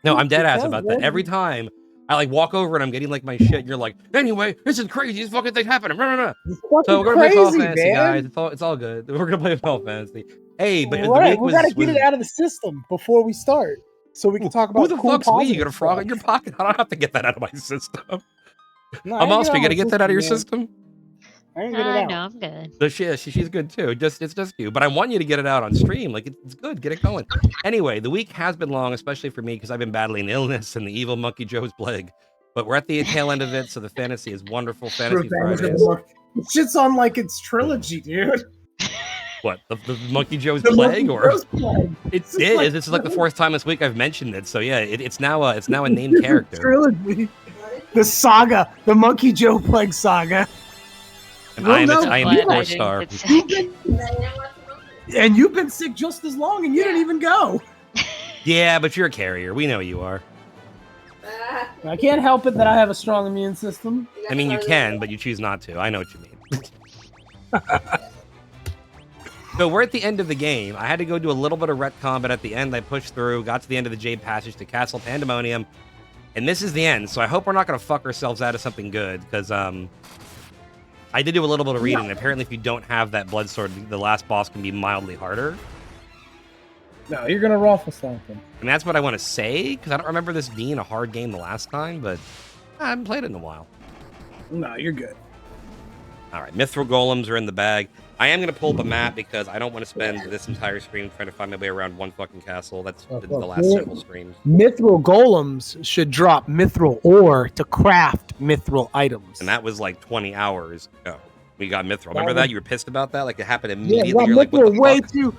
No, I'm dead ass Because about that. Every time I like walk over and I'm getting like my shit, and you're like, anyway, this is crazy. This fucking thing happening. So we're gonna play Final Fantasy, guys. It's all good. We're gonna play Final Fantasy. Hey, but the week we gotta get it out of the system before we start, so we can talk about who the cool fuck's we? You got a positive frog stuff. in your pocket? I don't have to get that out of my system. No, I ain't Amostra, you my gotta get that out of your man. system. I ain't get it out. No, I'm good. So she's good too. It's just you, but I want you to get it out on stream. Like it's good. Get it going. Anyway, the week has been long, especially for me because I've been battling illness and the evil Monkey Joe's plague. But we're at the tail end of it, so the fantasy is wonderful. Fantasy Fridays. Shit's on like its trilogy, dude. What the Monkey Joe's plague or it is? This is like the fourth time this week I've mentioned it. So yeah, it's now a named character. Trilogy. The saga, the Monkey Joe Plague saga. And I am the 4-star. And you've been sick just as long, and you didn't even go. Yeah, but you're a carrier. We know you are. I can't help it that I have a strong immune system. I mean, you can, but you choose not to. I know what you mean. So we're at the end of the game. I had to go do a little bit of retcon, but at the end I pushed through, got to the end of the Jade Passage to Castle Pandemonium, and this is the end. So I hope we're not going to fuck ourselves out of something good, because I did do a little bit of reading. And apparently, if you don't have that blood sword, the last boss can be mildly harder. No, you're gonna ruffle something. And that's what I want to say, because I don't remember this being a hard game the last time, but I haven't played it in a while. No, you're good. All right, Mithril Golems are in the bag. I am going to pull up a map because I don't want to spend this entire stream trying to find my way around one fucking castle. That's been the last several streams. Mithril Golems should drop Mithril ore to craft Mithril items. And that was like 20 hours ago. We got Mithril. Remember that? You were pissed about that? Like it happened immediately. Yeah, You're like, what the way fuck? too.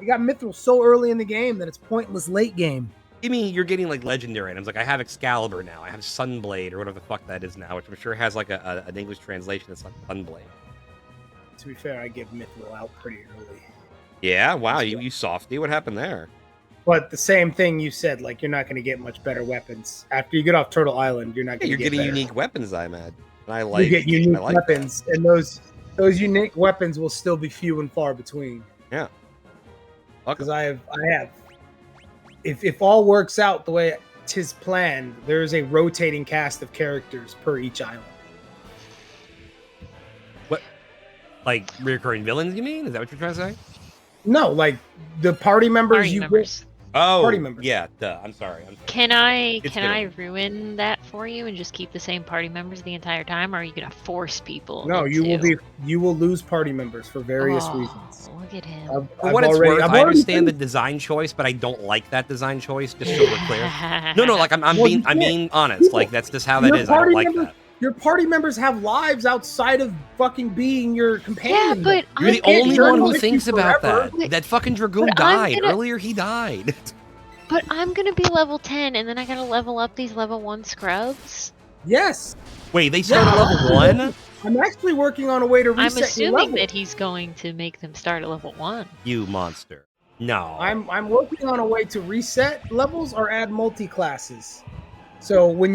We got Mithril so early in the game that it's pointless late game. You mean you're getting like legendary items? Like I have Excalibur now. I have Sunblade or whatever the fuck that is now, which I'm sure has like an English translation that's like Sunblade. To be fair, I give Mithril out pretty early. Yeah, wow, you softy. What happened there? But the same thing you said, like you're not going to get much better weapons after you get off Turtle Island. You're not going to get getting better. unique weapons, I'm at. And I like. You get unique like weapons, that. and those unique weapons will still be few and far between. Yeah. Because I have. If all works out the way 'tis planned, there is a rotating cast of characters per each island. What? Like recurring villains? You mean? Is that what you're trying to say? No, like the party members get. Oh, party members. Yeah. Duh. I'm sorry. Can I ruin that for you and just keep the same party members the entire time, or are you gonna force people? No, you will lose party members for various reasons. Look at him. For what it's worth, I understand the design choice, but I don't like that design choice. Just so we're clear. No, like I'm being honest. Like that's just how that is. I don't like that. Your party members have lives outside of fucking being your companion. Yeah, but you're the only one who thinks about that. That fucking Dragoon died. Earlier he died. But I'm gonna be level 10 and then I gotta level up these level 1 scrubs? Yes. Wait, they start at level 1? I'm actually working on a way to reset I'm assuming your that he's going to make them start at level 1. You monster. No. I'm working on a way to reset levels or add multi-classes. So when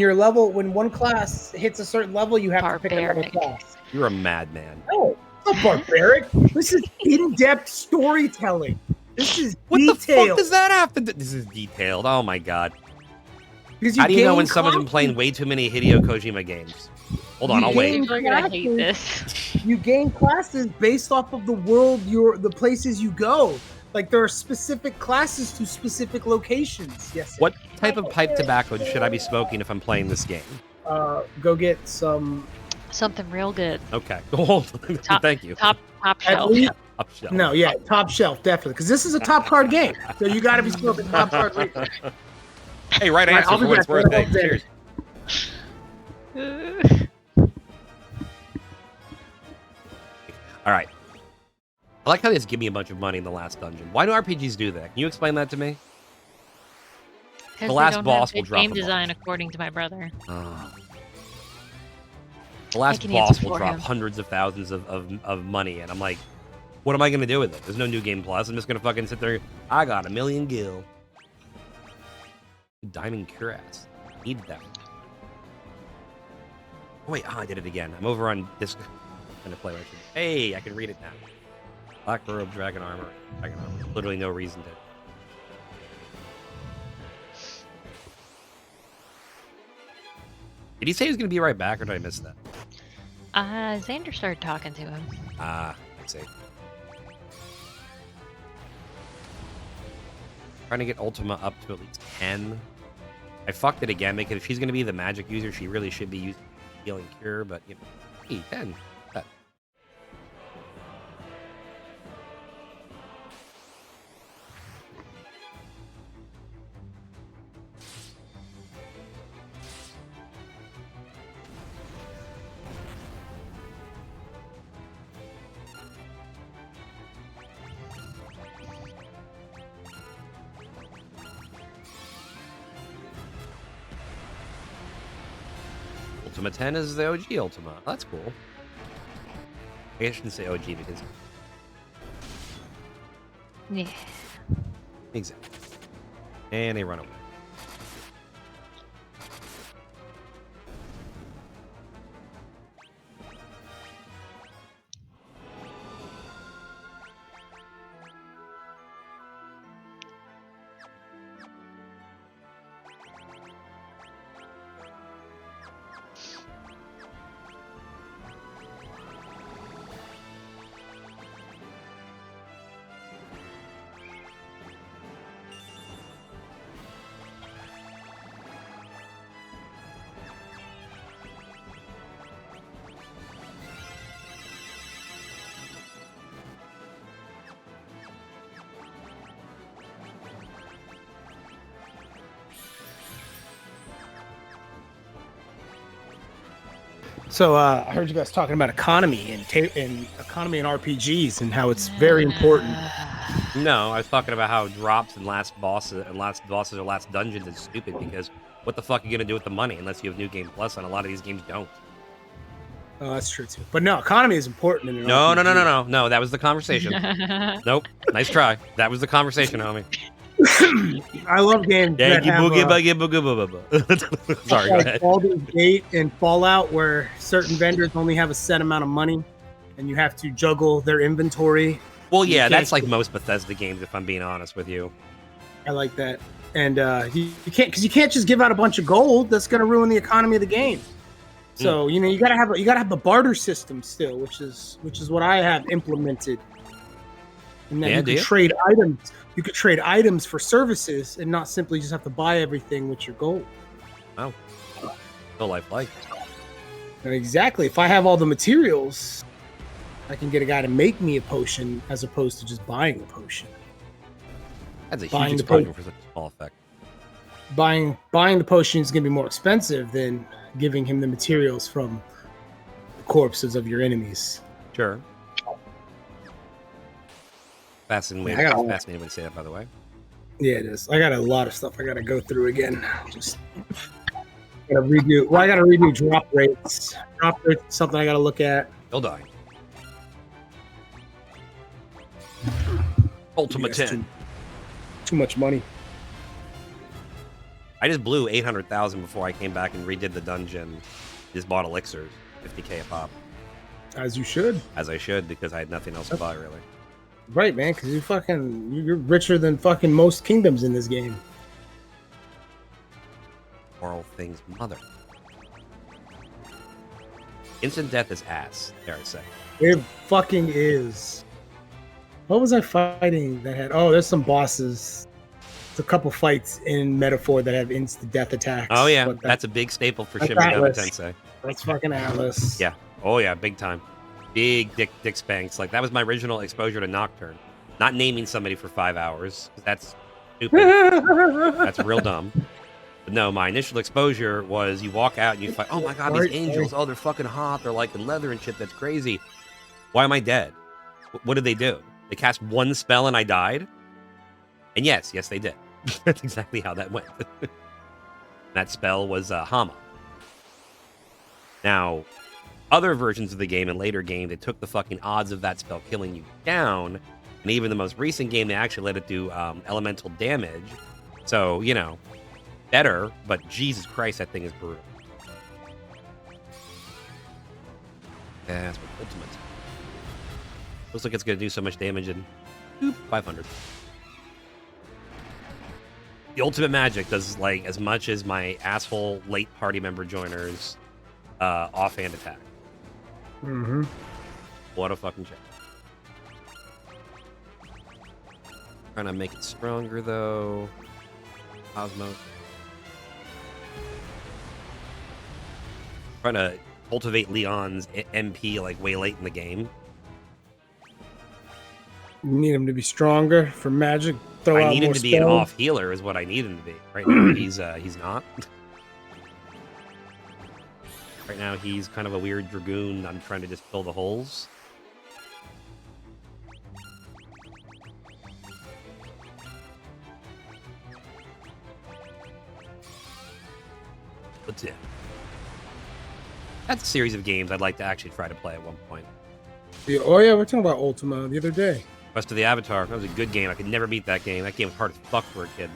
one class hits a certain level, you have to pick another class. You're a madman. No, it's not barbaric. This is in-depth storytelling. This is what detailed. The fuck does that have to do? This is detailed. Oh my god. How do you know when someone's been playing way too many Hideo Kojima games? Hold on, I'll wait. You're gonna hate this. You gain classes based off of the world, the places you go. Like there are specific classes to specific locations. Yes. What type of pipe tobacco should I be smoking if I'm playing this game? Go get something real good. Okay. Thank you. Top shelf. Top shelf. No, yeah, top shelf definitely, because this is a top card game, so you got to be smoking top card. Hey, right answer for what it's worth. Hey, cheers. All right. I like how they just give me a bunch of money in the last dungeon. Why do RPGs do that? Can you explain that to me? The last boss will drop game design, according to my brother. The last boss will drop hundreds of thousands of money, and I'm like, what am I going to do with it? There's no new game plus. I'm just going to fucking sit there. I got 1 million gil. Diamond cuirass. Need that. Oh, wait. I did it again. I'm over on this. I'm going to play right here. Hey, I can read it now. Black robe, dragon armor. Literally no reason to. Did he say he was going to be right back, or did I miss that? Xander started talking to him. I see. Trying to get Ultima up to at least 10. I fucked it again because if she's going to be the magic user, she really should be using Healing Cure, but, you know, hey, 10. Ultima 10 is the OG Ultima. That's cool. I guess I shouldn't say OG because... Yeah. Exactly. And they run away. So I heard you guys talking about economy and economy and RPGs and how it's very important. No, I was talking about how drops and last bosses or last dungeons is stupid because what the fuck are you gonna do with the money unless you have New Game Plus, and a lot of these games don't. Oh, that's true too. But no, economy is important in an No, RPG. no. That was the conversation. Nope. Nice try. That was the conversation, homie. I love games that have, Sorry, go like ahead. Baldur's Gate and Fallout, where certain vendors only have a set amount of money, and you have to juggle their inventory. Well, You yeah, can't that's like just- most Bethesda games, if I'm being honest with you. I like that, and you can't just give out a bunch of gold. That's going to ruin the economy of the game. So you know you gotta have the barter system still, which is what I have implemented. And then you can trade items. You could trade items for services and not simply just have to buy everything with your gold. Oh, no life like. And exactly. If I have all the materials, I can get a guy to make me a potion as opposed to just buying a potion. That's a Buying huge the explosion for such a small effect. Buying the potion is going to be more expensive than giving him the materials from the corpses of your enemies. Sure. Fascinating way to say that, by the way. Yeah, it is. I got a lot of stuff I got to go through again. Just gotta redo. Well, I got to redo drop rates. Drop rates is something I got to look at. He'll die. Ultima 10. Too much money. I just blew 800,000 before I came back and redid the dungeon. Just bought elixirs, 50k a pop. As you should. As I should, because I had nothing else to buy, really. Right, man, because you're richer than fucking most kingdoms in this game. Moral things, mother. Instant death is ass, dare I say. It fucking is. What was I fighting that had? Oh, there's some bosses. There's a couple fights in Metaphor that have instant death attacks. Oh yeah, that's a big staple for Shin Megami Tensei. That's fucking Atlas. Yeah. Oh yeah, big time. Big dick spanks. Like that was my original exposure to Nocturne. Not naming somebody for 5 hours, because that's stupid. That's real dumb. But no, my initial exposure was you walk out and you fight. Oh my god, these angels! Oh, they're fucking hot. They're like in leather and shit. That's crazy. Why am I dead? What did they do? They cast one spell and I died. And yes, they did. That's exactly how that went. That spell was Hama. Now, other versions of the game and later game, they took the fucking odds of that spell killing you down. And even the most recent game, they actually let it do elemental damage. So, you know, better, but Jesus Christ, that thing is brutal. Yeah, that's what Ultimate. Looks like it's going to do so much damage in 500. The ultimate magic does like as much as my asshole late party member joiners offhand attack. Mm-hmm. What a fucking shit. Trying to make it stronger though. Cosmos. Trying to cultivate Leon's MP like way late in the game. You need him to be stronger for magic. Throw I out need him more to be an spells. off healer is what I need him to be. Right now he's not. Right now he's kind of a weird dragoon. I'm trying to just fill the holes. What's it? That's a series of games I'd like to actually try to play at one point. Yeah, oh yeah, we're talking about Ultima the other day. Quest of the Avatar. That was a good game. I could never beat that game. That game was hard as fuck for a kid.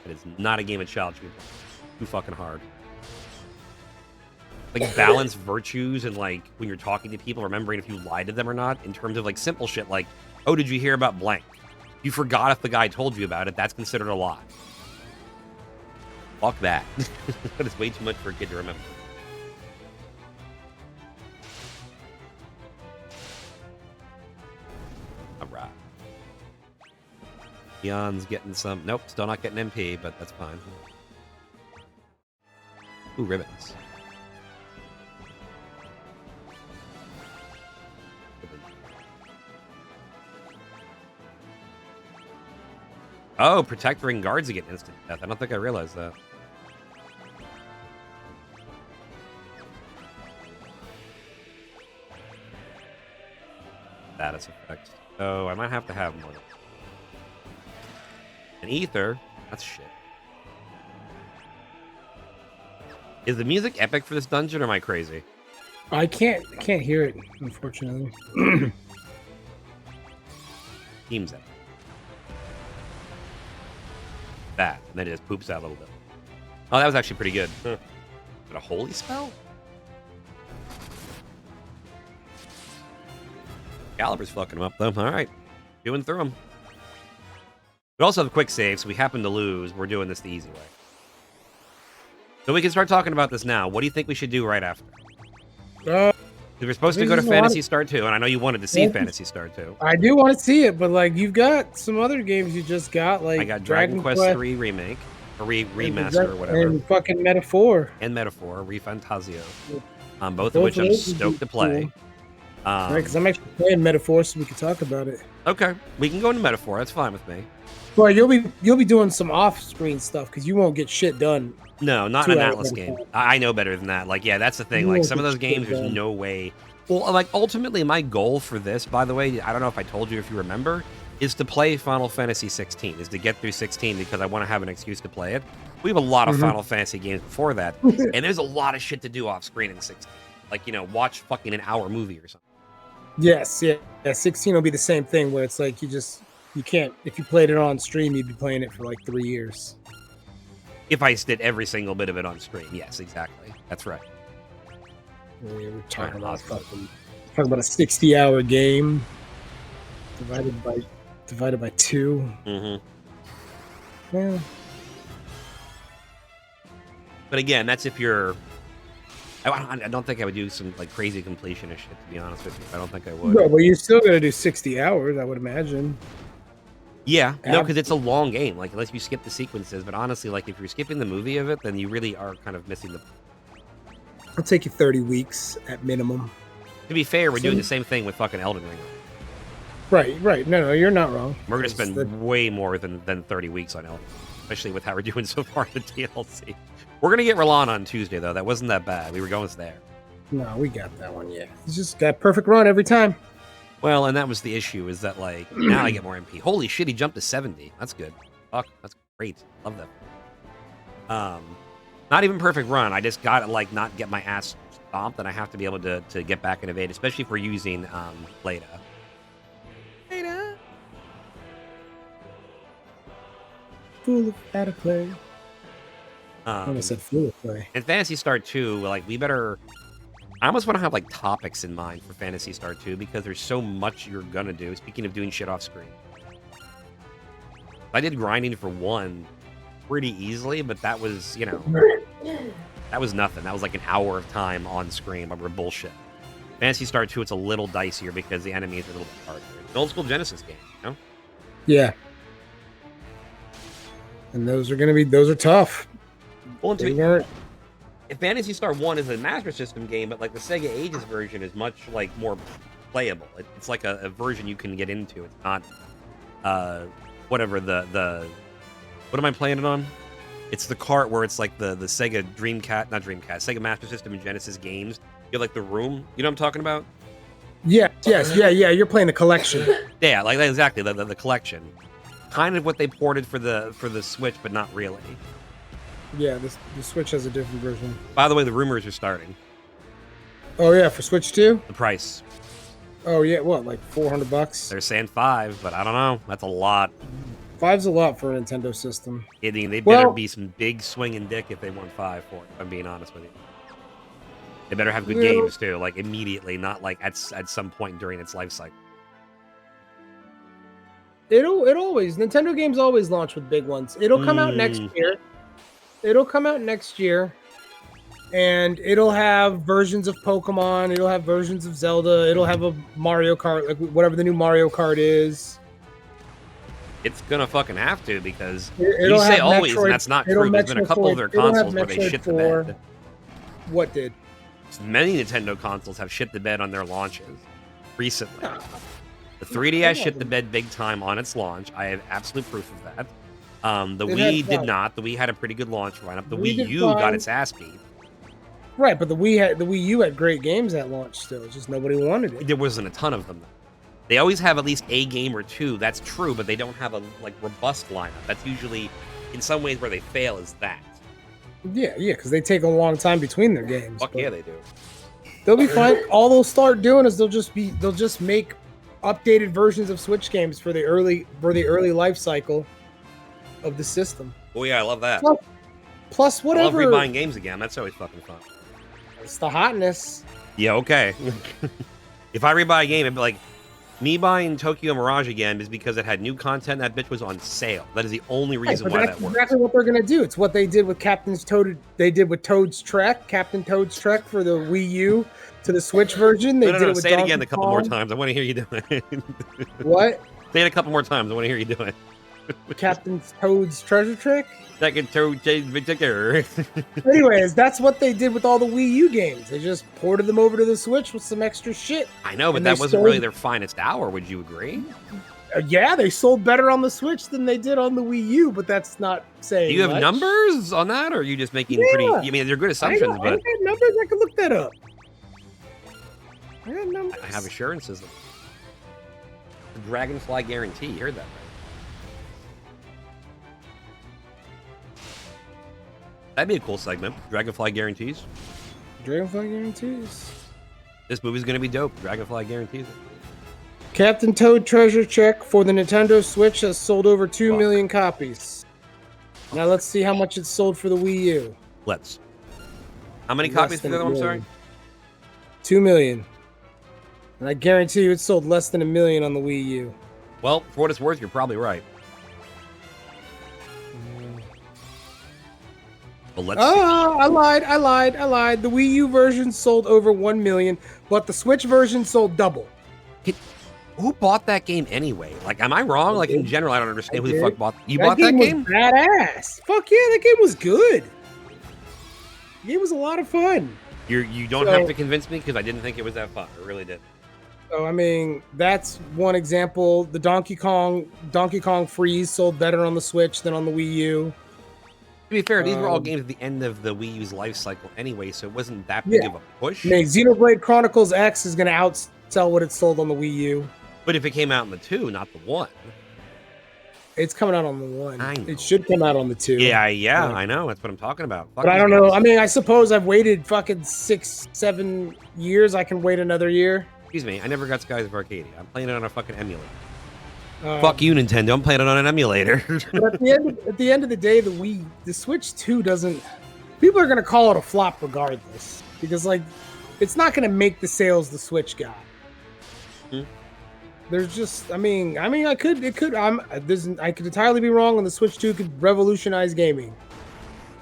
It is not a game of child should be too fucking hard. Like balance virtues and like when you're talking to people, remembering if you lied to them or not, in terms of like simple shit like, oh, did you hear about blank? You forgot if the guy told you about it, that's considered a lie. Fuck that. That is way too much for a kid to remember. Alright. Leon's getting some... Nope, still not getting MP, but that's fine. Ooh, ribbons. Oh, protect ring guards against instant death. I don't think I realized that. Status effects. Oh, I might have to have more. An ether? That's shit. Is the music epic for this dungeon, or am I crazy? I can't hear it, unfortunately. Seems epic. That, and then it just poops out a little bit. Oh, that was actually pretty good. Huh. Is it a holy spell? Caliber's fucking him up, though. All right. Doing through him. We also have a quick save, so we happen to lose. We're doing this the easy way. So we can start talking about this now. What do you think we should do right after? We were supposed to go to Phantasy Star 2, and I know you wanted to see Phantasy Star 2. I do want to see it, but like you've got some other games you just got, like I got Dragon Quest 3 Remake, or remaster, or whatever. And fucking Metaphor. And Metaphor, Refantasio. Both of which I'm stoked to play. Cool. Right, because I'm actually playing Metaphor, so we can talk about it. Okay, we can go into Metaphor. That's fine with me. Well, you'll be doing some off-screen stuff because you won't get shit done. No, not in an Atlas game. I know better than that. Like, yeah, that's the thing. Like, some of those games, there's no way. Well, like, ultimately, my goal for this, by the way, I don't know if I told you, if you remember, is to play Final Fantasy 16, is to get through 16 because I want to have an excuse to play it. We have a lot of Final Fantasy games before that, and there's a lot of shit to do off-screen in 16. Like, you know, watch fucking an hour movie or something. Yes, yeah. 16 will be the same thing where it's like you can't, if you played it on stream, you'd be playing it for like 3 years. If I did every single bit of it on stream, yes, exactly. That's right. Yeah, we're talking about a 60-hour game divided by 2. Mm-hmm. Yeah. But again, that's if you're. I don't think I would do some like crazy completionist shit, to be honest with you. I don't think I would. No, but you're still gonna do 60 hours, I would imagine. Yeah, no, because it's a long game. Like, unless you skip the sequences. But honestly, like, if you're skipping the movie of it, then you really are kind of missing the. It'll take you 30 weeks at minimum. To be fair, we're doing the same thing with fucking Elden Ring. Right. No, you're not wrong. We're gonna spend way more than 30 weeks on Elden Ring, especially with how we're doing so far in the DLC. We're gonna get Roland on Tuesday, though. That wasn't that bad. We were going there. No, we got that one. Yeah, he's just got perfect run every time. Well, and that was the issue, is that, like, now I get more MP. Holy shit, he jumped to 70. That's good. Fuck, that's great. Love that. Not even perfect run. I just gotta, like, not get my ass stomped, and I have to be able to get back and evade, especially if we're using Leda. Leda? Full of how to play. I said full of play. In Phantasy Star 2, like, we better... I almost want to have, like, topics in mind for Phantasy Star 2 because there's so much you're gonna do. Speaking of doing shit off screen. I did grinding for 1 pretty easily, but that was, you know, that was nothing. That was like an hour of time on screen over bullshit. Phantasy Star 2, it's a little dicier because the enemies are a little bit harder. It's an old school Genesis game, you know? Yeah. And those are tough. Well, if Phantasy Star 1 is a Master System game, but like the Sega Ages version is much like more playable. It's like a version you can get into. It's not whatever the what am I playing it on? It's the cart where it's like the Sega Sega Master System and Genesis games. You have like the room. You know what I'm talking about? Yeah, yes, yeah. You're playing the collection. Yeah, like exactly the collection. Kind of what they ported for the Switch, but not really. Yeah, the Switch has a different version. By the way, the rumors are starting. Oh yeah, for Switch 2? The price. Oh yeah, what, like $400? They're saying 5, but I don't know. That's a lot. 5's a lot for a Nintendo system. They better be some big swinging dick if they want 5 for it, if I'm being honest with you. They better have good games too, like immediately, not like at some point during its life cycle. Nintendo games always launch with big ones. It'll come out next year. And it'll have versions of Pokemon, it'll have versions of Zelda, it'll have a Mario Kart, like whatever the new Mario Kart is. It's gonna fucking have to, because It'll you say have always, Metroid, and that's not true. There's been a couple of their consoles where they shit the bed. What did? Many Nintendo consoles have shit the bed on their launches recently. The 3DS shit the bed big time on its launch. I have absolute proof of that. The Wii did not. The Wii had a pretty good launch lineup. The Wii U got its ass beat. Right, but the Wii U had great games at launch still. It's just nobody wanted it. There wasn't a ton of them, though. They always have at least a game or two. That's true, but they don't have a robust lineup. That's usually, in some ways, where they fail is that. Yeah, because they take a long time between their games. Fuck yeah, they do. They'll be fine. All they'll start doing is they'll just make updated versions of Switch games for the early life cycle of the system. Oh yeah, I love that. Plus whatever. I love rebuying games again. That's always fucking fun. It's the hotness. Yeah, okay. If I rebuy a game, it'd be like, me buying Tokyo Mirage again is because it had new content. That bitch was on sale. That is the only reason why that works. That's exactly what they're gonna do. It's what they did with They did with Toad's Trek, Captain Toad's Trek for the Wii U to the Switch version. They did it with say it again a couple more times. I want to hear you do it. What? Say it a couple more times. I want to hear you do it. Captain Toad's Treasure Trick? Second Toad particular. Anyways, that's what they did with all the Wii U games. They just ported them over to the Switch with some extra shit. I know, but that wasn't really their finest hour. Would you agree? Yeah, they sold better on the Switch than they did on the Wii U, but that's not saying Do you have much. numbers on that, or are you just making pretty... I mean, they're good assumptions, I got numbers. I can look that up. I got numbers. I have assurances. The Dragonfly guarantee. You heard that, right? That'd be a cool segment. Dragonfly guarantees. Dragonfly guarantees. This movie's gonna be dope. Dragonfly guarantees it. Captain Toad Treasure Check for the Nintendo Switch has sold over 2 million copies. Now let's see how much it's sold for the Wii U. Let's. How many copies for the other one? I'm sorry. 2 million. And I guarantee you it sold less than 1 million on the Wii U. Well, for what it's worth, you're probably right. Well, let's see. I lied. The Wii U version sold over 1 million, but the Switch version sold double. Who bought that game anyway? Like, am I wrong? Like, in general, I don't understand who the fuck bought. You bought that game? Badass. Fuck yeah, that game was good. The game was a lot of fun. You don't have to convince me, because I didn't think it was that fun. I really did. So I mean, that's one example. The Donkey Kong Freeze sold better on the Switch than on the Wii U. To be fair, these were all games at the end of the Wii U's life cycle anyway, so it wasn't that big of a push. I mean, Xenoblade Chronicles X is going to outsell what it sold on the Wii U. But if it came out in the 2, not the 1. It's coming out on the 1. I know. It should come out on the 2. Yeah, I know. That's what I'm talking about. But I don't know. I mean, I suppose I've waited fucking 6-7 years. I can wait another year. Excuse me. I never got Skies of Arcadia. I'm playing it on a fucking emulator. Fuck you, Nintendo. I'm playing it on an emulator. But at the end of the day, the Switch 2 doesn't... People are going to call it a flop regardless. Because, like, it's not going to make the sales the Switch got. There's just, I could entirely be wrong, and the Switch 2 could revolutionize gaming.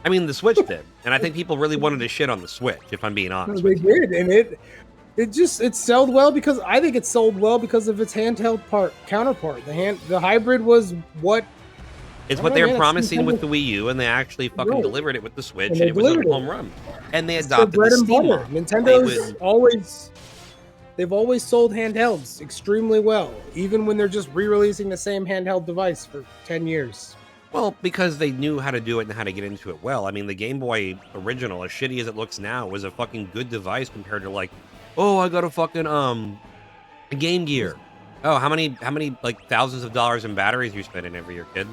I mean, the Switch did, and I think people really wanted to shit on the Switch, if I'm being honest. They did, and it sold well because I think it sold well because of its handheld counterpart. The hybrid was what. It's what they were promising with the Wii U, and they actually fucking delivered it with the Switch, and it was a home run. And they adopted the Steam model. They've always sold handhelds extremely well, even when they're just re-releasing the same handheld device for 10 years. Well, because they knew how to do it and how to get into it well. I mean, the Game Boy original, as shitty as it looks now, was a fucking good device compared to like, oh, I got a fucking Game Gear. Oh, how many like thousands of dollars in batteries you're spending every year, kid?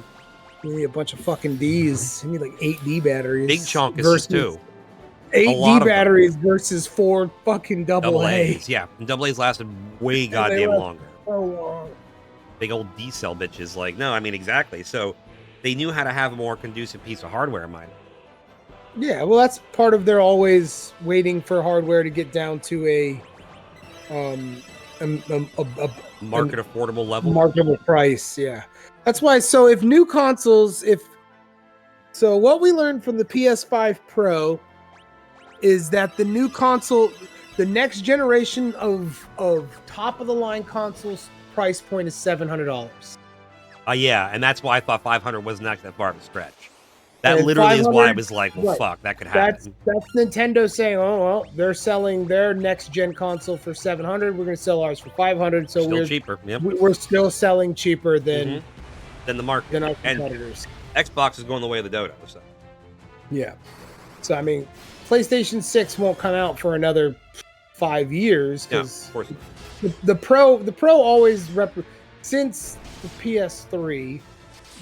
You need a bunch of fucking Ds. You need like 8D batteries. Big chunkus too. 8D batteries versus 4 fucking double A's. Yeah, and double A's lasted way goddamn longer. So long. Big old D cell bitches. Like, no, I mean exactly. So they knew how to have a more conducive piece of hardware, in my opinion. Yeah, well, that's part of their always waiting for hardware to get down to a market affordable level, marketable price. Yeah, that's why. So if new consoles, so what we learned from the PS5 Pro is that the new console, the next generation of top of the line consoles price point is $700. Yeah, and that's why I thought 500 wasn't actually that far of a stretch. That literally is why I was like, well, fuck, that could happen. That's Nintendo saying, oh, well, they're selling their next-gen console for $700. We're going to sell ours for $500. So still cheaper. Yep. We're still selling cheaper than the market. Than our competitors. And Xbox is going the way of the dodo. So. Yeah. So, I mean, PlayStation 6 won't come out for another 5 years. Because the Pro always, since the PS3,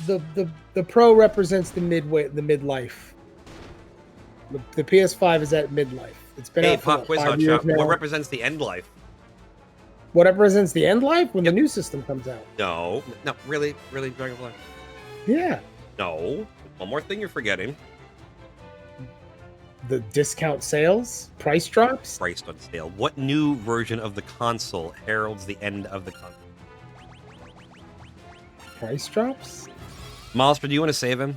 the Pro represents the midlife. The PS5 is at midlife. It's been out for 5 years now. What represents the end life? What represents the end life? When the new system comes out. No, really, Dragonfly? Yeah. No. One more thing you're forgetting. The discount sales? Price drops? Price on sale. What new version of the console heralds the end of the console? Price drops? Molster, do you want to save him?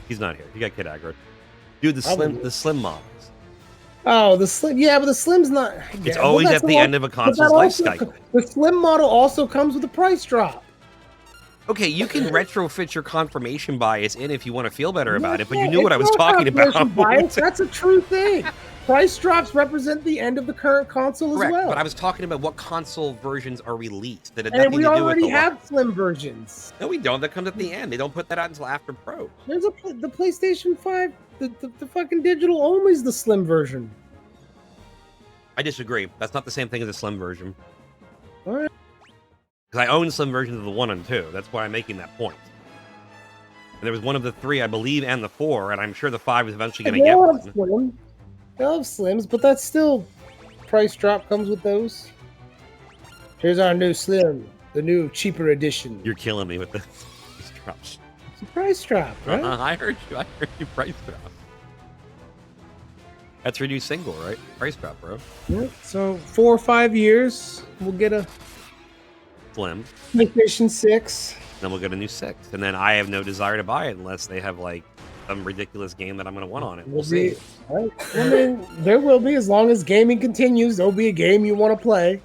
He's not here. He got kid aggro. Dude, the slim models. Oh, the slim. Yeah, but the slim's not. It's always at the end of a console's life cycle. The slim model also comes with a price drop. Okay, you can retrofit your confirmation bias in if you want to feel better about it, but you knew what I was talking about. Bias. That's a true thing. Price drops represent the end of the current console as well. But I was talking about what console versions are released. That had and nothing we to do already with have slim versions. No, we don't. That comes at the end. They don't put that out until after Pro. There's the PlayStation 5, the fucking digital only is the slim version. I disagree. That's not the same thing as a slim version. All right. Because I own slim versions of the 1 and 2. That's why I'm making that point. And there was one of the 3, I believe, and the 4, and I'm sure the 5 is eventually going to get one. I love slims, but that's still price drop comes with those. Here's our new slim, the new cheaper edition. You're killing me with the price drops. It's a price drop, right? I heard you price drop. That's your new single, right? Price drop, bro. Yep. So 4 or 5 years, we'll get a slim PlayStation 6. Then we'll get a new 6, and then I have no desire to buy it unless they have like some ridiculous game that I'm going to want on it. We'll see. Right. I mean, there will be, as long as gaming continues, there'll be a game you want to play.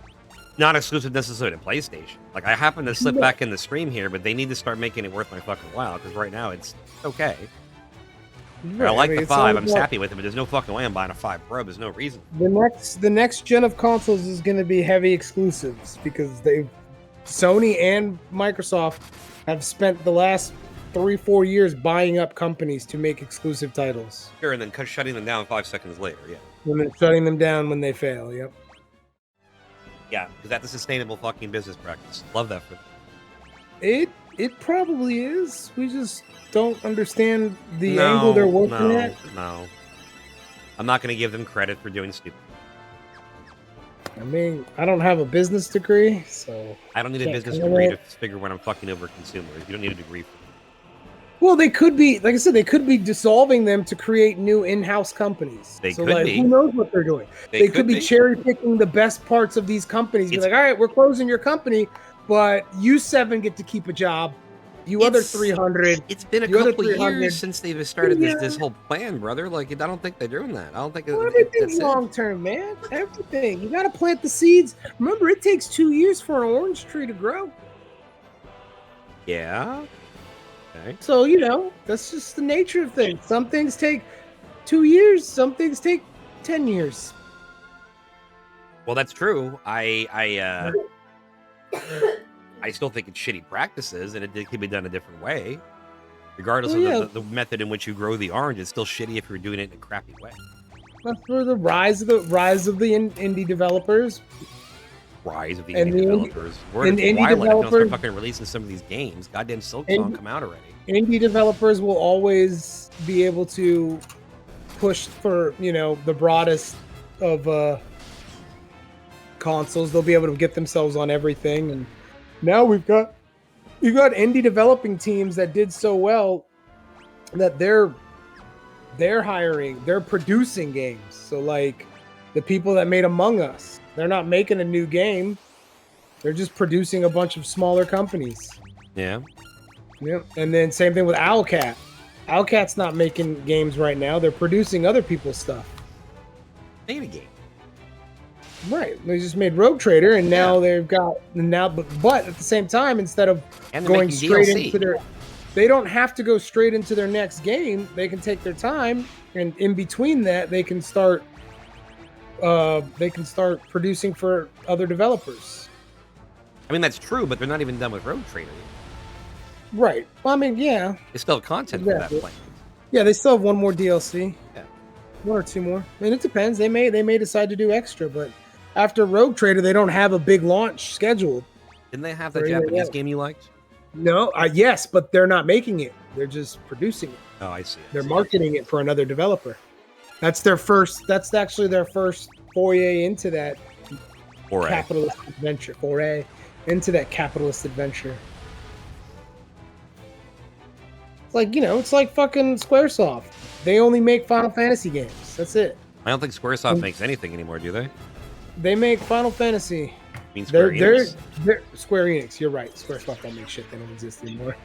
Not exclusive necessarily to PlayStation. Like, I happen to slip back in the stream here, but they need to start making it worth my fucking while, because right now it's okay. Right. I like the 5. I'm happy with it, but there's no fucking way I'm buying a 5 Pro. There's no reason. The next gen of consoles is going to be heavy exclusives, because Sony and Microsoft have spent the last 3-4 years buying up companies to make exclusive titles. Sure, and then shutting them down 5 seconds later, yeah. And then shutting them down when they fail, yep. Yeah, because that's a sustainable fucking business practice. Love that for them. It probably is. We just don't understand the angle they're working at. No. I'm not going to give them credit for doing stupid. I mean, I don't have a business degree, so... I don't need a business degree to figure when I'm fucking over consumers. You don't need a degree for that. Well, they could be, like I said, they could be dissolving them to create new in-house companies. They so, could like, be. who knows what they're doing? They could be cherry picking the best parts of these companies. Be like, all right, we're closing your company, but you 7 get to keep a job. You other 300. It's been a couple years since they've started this whole plan, brother. Like, I don't think they're doing that. I don't think everything's long term, man. Everything. You got to plant the seeds. Remember, it takes 2 years for an orange tree to grow. Yeah. Okay. So, you know, that's just the nature of things. Some things take 2 years. Some things take 10 years. Well, that's true. I still think it's shitty practices, and it can be done a different way. Regardless of the method in which you grow the orange, it's still shitty if you're doing it in a crappy way. That's for the rise of the indie developers. Rise of the indie developers. Word of Twilight, don't start fucking releasing some of these games. Goddamn Silksong come out already. Indie developers will always be able to push for, you know, the broadest of consoles. They'll be able to get themselves on everything, and now we've got indie developing teams that did so well that they're producing games. So, like, the people that made Among Us, they're not making a new game. They're just producing a bunch of smaller companies. Yeah. Yeah. And then same thing with Owlcat. Owlcat's not making games right now. They're producing other people's stuff. Made a game. Right. They just made Rogue Trader, and now they've got but at the same time, instead of going straight into their, they don't have to go straight into their next game. They can take their time, and in between that, they can start producing for other developers. I mean, that's true, but they're not even done with Rogue Trader. Right. Well, I mean, yeah. They still have content for that plan. Yeah, they still have one more DLC. Yeah. 1 or 2 more. I mean, it depends. They may decide to do extra, but after Rogue Trader, they don't have a big launch scheduled. Didn't they have that Japanese game you liked? No, yes, but they're not making it. They're just producing it. Oh, I see. They're marketing it for another developer. That's actually their first foray into that capitalist adventure. Foray into that capitalist adventure. It's like, you know, it's like fucking Squaresoft. They only make Final Fantasy games. That's it. I don't think Squaresoft makes anything anymore, do they? They make Final Fantasy. I mean, Square Enix. They're Square Enix. You're right. Squaresoft don't make shit. They don't exist anymore.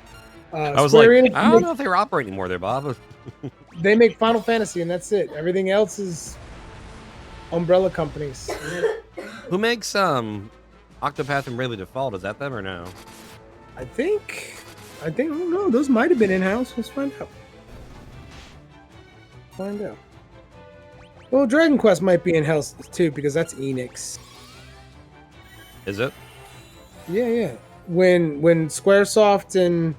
I was Enix, I don't know if they were operating more there, Bob. They make Final Fantasy, and that's it. Everything else is umbrella companies. Who makes Octopath and Bravely Default? Is that them or no? I don't know. Those might have been in-house. Let's find out. Well, Dragon Quest might be in-house too, because that's Enix. Is it? Yeah. When Squaresoft and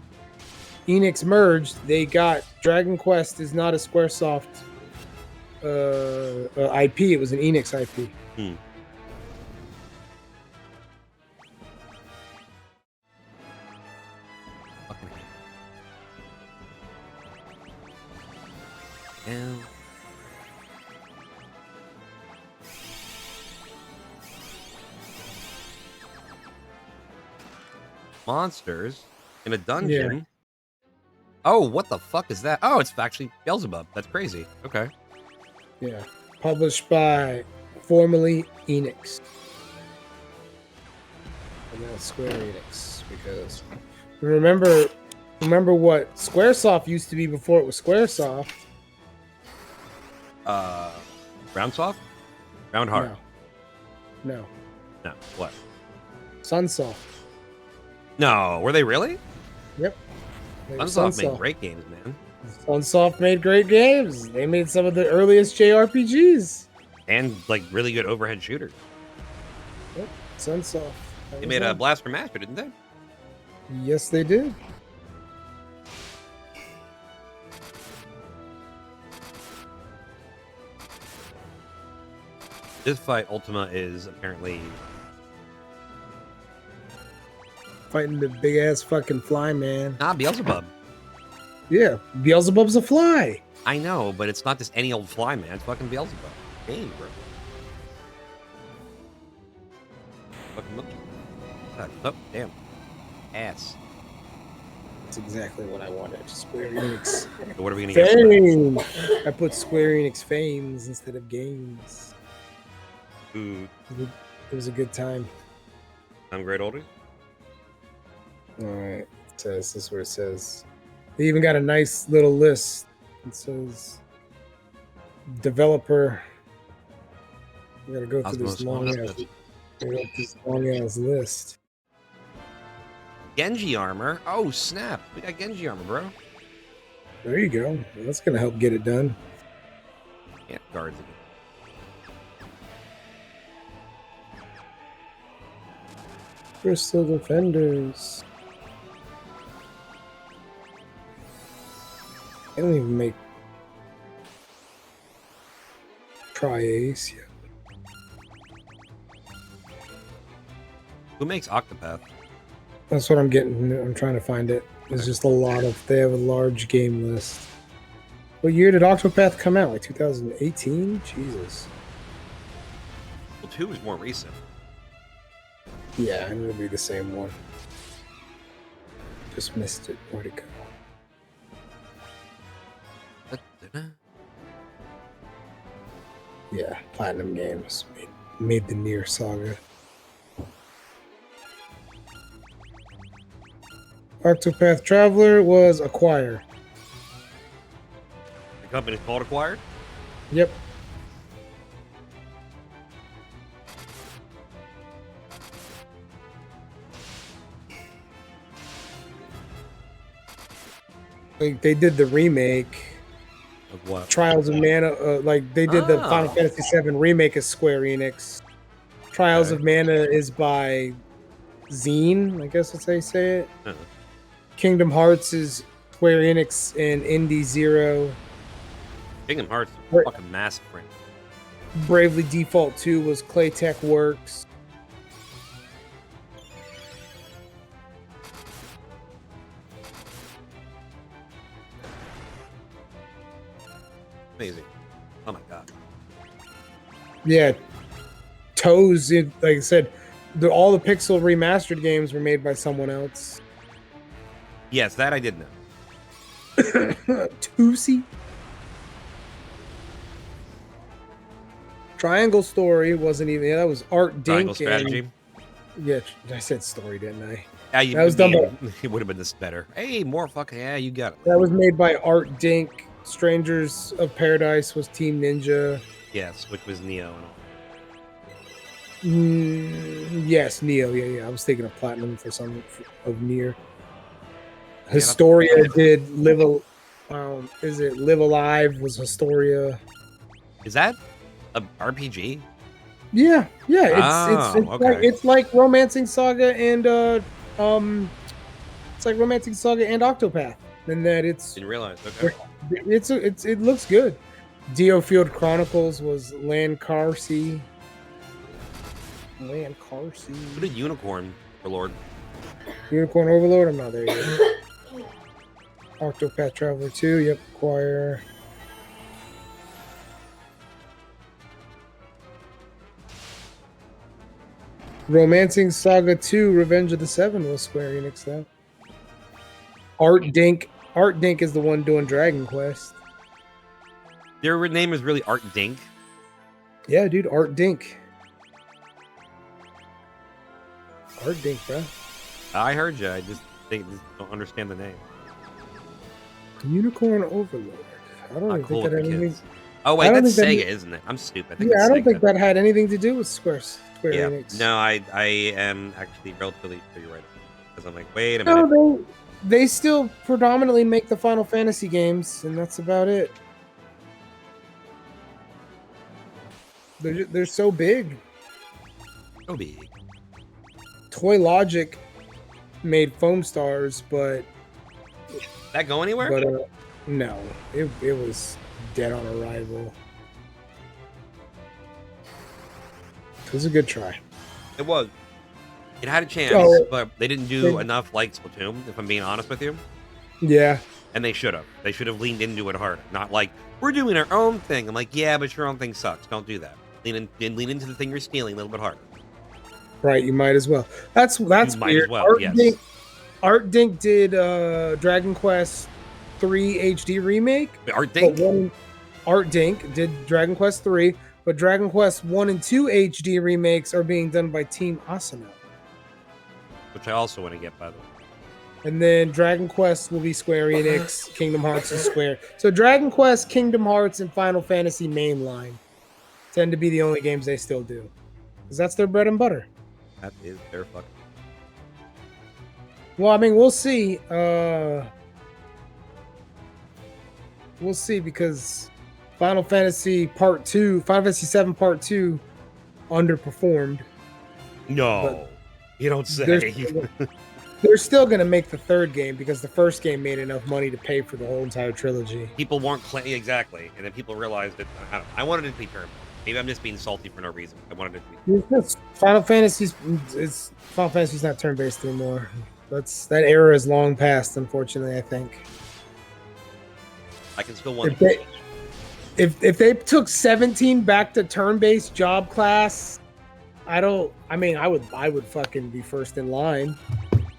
Enix merged, they got Dragon Quest is not a Squaresoft IP. It was an Enix IP. Yeah. Monsters in a dungeon. Yeah. Oh, what the fuck is that? Oh, it's actually Beelzebub. That's crazy. Okay. Yeah. Published by formerly Enix. And now Square Enix, because remember what Squaresoft used to be before it was Squaresoft. Roundsoft? Roundheart? No. What? Sunsoft. No, were they really? Yep. Sunsoft made great games, man. Sunsoft made great games. They made some of the earliest JRPGs. And, like, really good overhead shooters. Yep, Sunsoft. They made a Blast from Master, didn't they? Yes, they did. This fight, Ultima, is apparently fighting the big ass fucking fly, man. Nah, Beelzebub. Yeah, Beelzebub's a fly. I know, but it's not just any old fly, man. It's fucking Beelzebub. Hey, bro. Fucking monkey. Oh, damn. Ass. That's exactly what I wanted. Square Enix. So what are we gonna get? Fame. I put Square Enix Fames instead of games. Ooh, It was a good time. I'm great older. All right. It says this is where it says. They even got a nice little list. It says developer. We gotta go through this long ass list. Genji armor. Oh snap! We got Genji armor, bro. There you go. That's gonna help get it done. Yeah, guards again. Crystal Defenders. They don't even make Tri-Ace yet. Who makes Octopath? That's what I'm getting. I'm trying to find it. There's just a lot of. They have a large game list. What year did Octopath come out? Like 2018? Jesus. Well, 2 is more recent. Yeah, and it'll be the same one. Just missed it. Where'd it go? Yeah, Platinum Games made the Nier Saga. Octopath Traveler was Acquire. The company's called Acquired. Yep. Like they did the remake. Of what? Trials of Mana, like they did the Final Fantasy VII remake as Square Enix. Trials of Mana is by Zine, I guess that's how you say it. Kingdom Hearts is Square Enix and Indie Zero. Kingdom Hearts is a fucking massive print. Bravely Default 2 was Claytech Works. Amazing. Oh my god. Yeah. Toes, like I said, all the Pixel remastered games were made by someone else. Yes, that I did know. Tootsie. Triangle Story wasn't even. Yeah, that was Art Triangle Dink. Strategy. Yeah, I said story, didn't I? Yeah, that was done by, it would have been this better. Hey, more fucking. Yeah, you got it. That was made by Art Dink. Strangers of Paradise was Team Ninja. Yes, which was Neo and all. Yes, Neo. Yeah. I was thinking of Platinum for some of Nier. Historia did Live. Is it Live Alive? Was Historia? Is that a RPG? Yeah. It's like Romancing Saga and it's like Romancing Saga and Octopath. And that it's didn't realize. Okay. It looks good. Dio Field Chronicles was Lancarcy. What a unicorn, for Lord. Unicorn Overlord. I'm not there yet. Octopath Traveler 2. Yep. Acquire. Romancing Saga 2, Revenge of the Seven was Square Enix though. Art Dink is the one doing Dragon Quest. Their name is really Art Dink. Yeah, dude, Art Dink. Art Dink, bro. I heard you. I just don't understand the name. Unicorn Overlord. I don't even think that had anything. Oh wait, that's Sega, isn't it? I'm stupid. I don't think that had anything to do with Square Enix. No, I am actually relatively sure you're right. Because I'm like, wait a minute. No, they still predominantly make the Final Fantasy games, and that's about it. They're so big. So big. Toy Logic made Foam Stars, but that go anywhere? But no, it was dead on arrival. It was a good try. It was. It had a chance, but they didn't do enough like Splatoon, if I'm being honest with you. Yeah. And they should have. They should have leaned into it harder. Not like, we're doing our own thing. I'm like, yeah, but your own thing sucks. Don't do that. Lean into the thing you're stealing a little bit harder. Right, you might as well. That's might weird. as well, yes. Art Dink did Dragon Quest 3 HD remake. Art Dink? Art Dink did Dragon Quest 3, but Dragon Quest 1 and 2 HD remakes are being done by Team Asano. Which I also want to get, by the way. And then Dragon Quest will be Square Enix, Kingdom Hearts is Square. So Dragon Quest, Kingdom Hearts, and Final Fantasy mainline tend to be the only games they still do. Because that's their bread and butter. That is their fucking... Well, I mean, we'll see. We'll see, because Final Fantasy Part 2, Final Fantasy 7 Part 2 underperformed. No, you don't say. They're still going to make the third game because the first game made enough money to pay for the whole entire trilogy. People weren't exactly, and then people realized that I wanted it to be turn. Maybe I'm just being salty for no reason. I wanted it to be. Final Fantasy's not turn-based anymore. That era is long past, unfortunately. I think. I can still want. If they took 17 back to turn-based job class, I would fucking be first in line.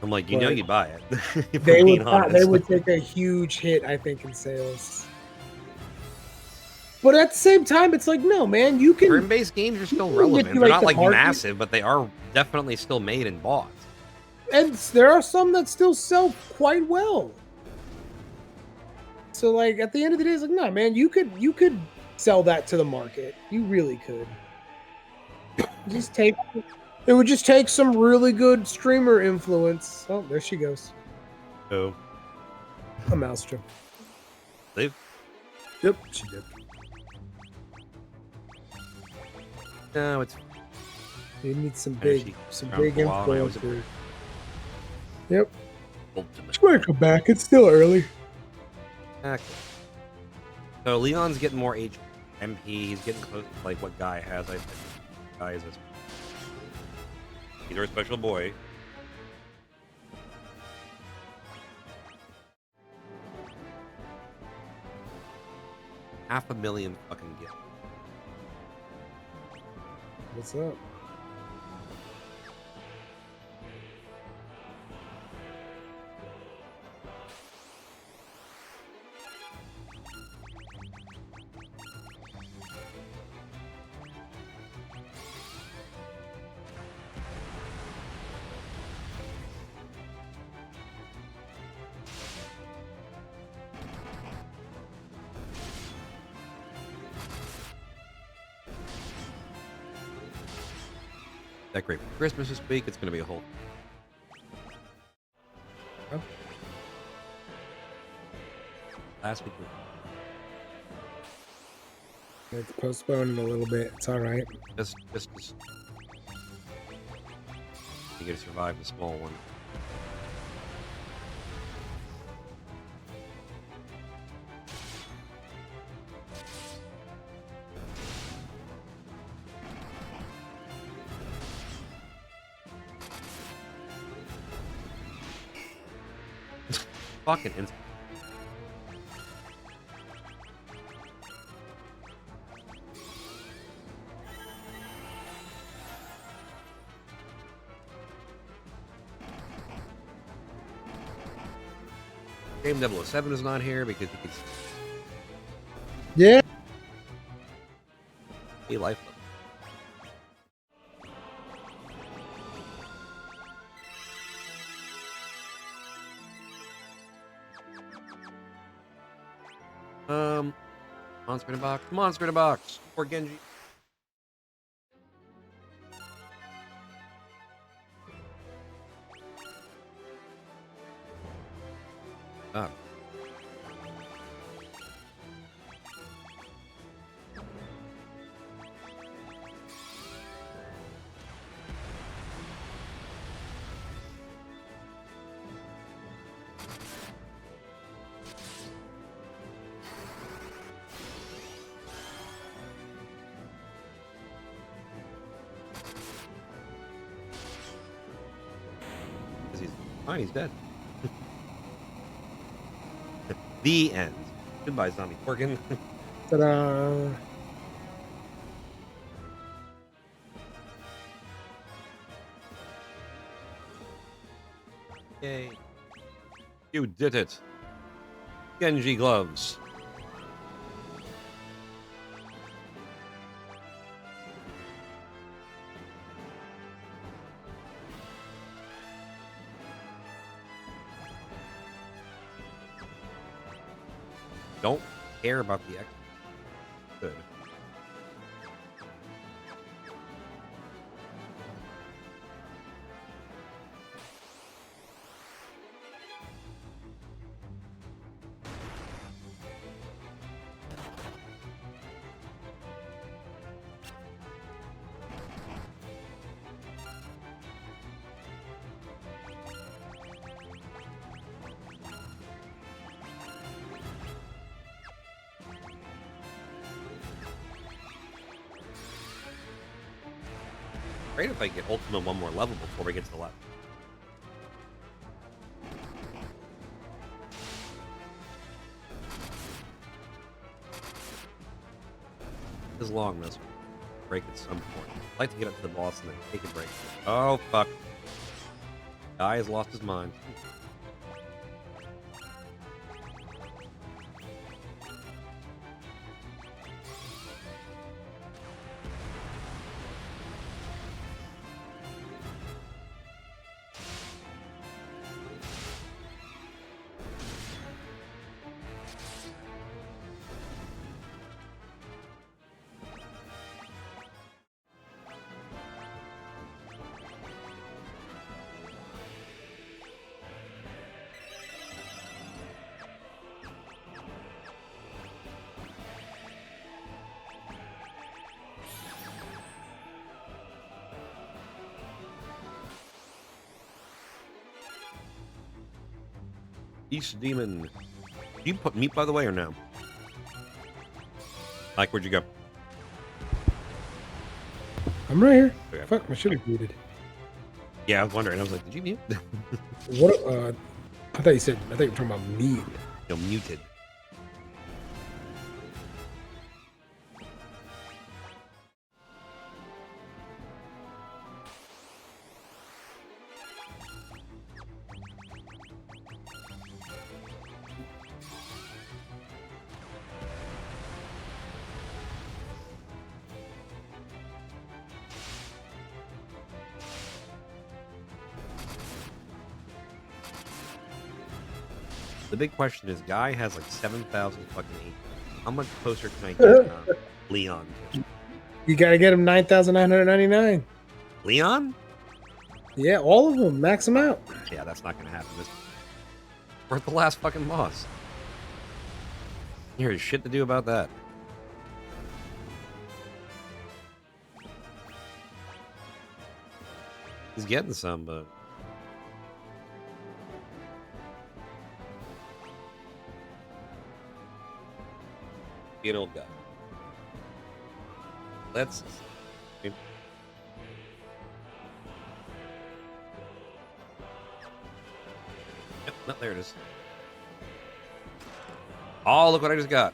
I'm like, you'd buy it. They would take a huge hit, I think, in sales. But at the same time, it's like, no, man, you can... Turn-based games are still relevant. They're not, like, massive, but they are definitely still made and bought. And there are some that still sell quite well. So, like, at the end of the day, it's like, no, man, you could sell that to the market. You really could. It would just take some really good streamer influence. Oh, there she goes. Oh. A Maelstrom. Leave? Yep, she did. No, it's... You need some big influence. Yep. Ultimate. She might come back. It's still early. Okay. So Leon's getting more HP. He's getting close to like what Guy has. I think Guy is this. He's our special boy. $500,000 fucking gift. What's up? Decorate for Christmas this week. It's going to be a whole... Oh. Last week... It's postponed a little bit. It's all right. Just... You got to survive the small one. Fucking instant. Game 007 is not here because he can... Yeah. Be life. Monster in a box. Poor Genji. Ah. Fine, he's dead. The end. Goodbye, zombie Porkin. Ta-da. Yay. You did it. Genji gloves. Don't care about the X. Good. Great if I get Ultimate one more level before we get to the left. This is long, this one. Break at some point. I'd like to get up to the boss and then take a break. Oh, fuck. Guy has lost his mind. East Demon. Did you put meat, by the way, or no? Like, where'd you go? I'm right here. Okay. Fuck, my shit is muted. Yeah, I was wondering. I was like, did you mute? What? I thought you were talking about meat. You're muted. The big question is, Guy has like 7,000 fucking eight. How much closer can I get Leon to? You gotta get him 9,999. Leon? Yeah, all of them. Max them out. Yeah, that's not gonna happen. We're at the last fucking boss. There's shit to do about that. He's getting some, but be an old guy. Let's see. Yep, no, there it is. Oh, look what I just got.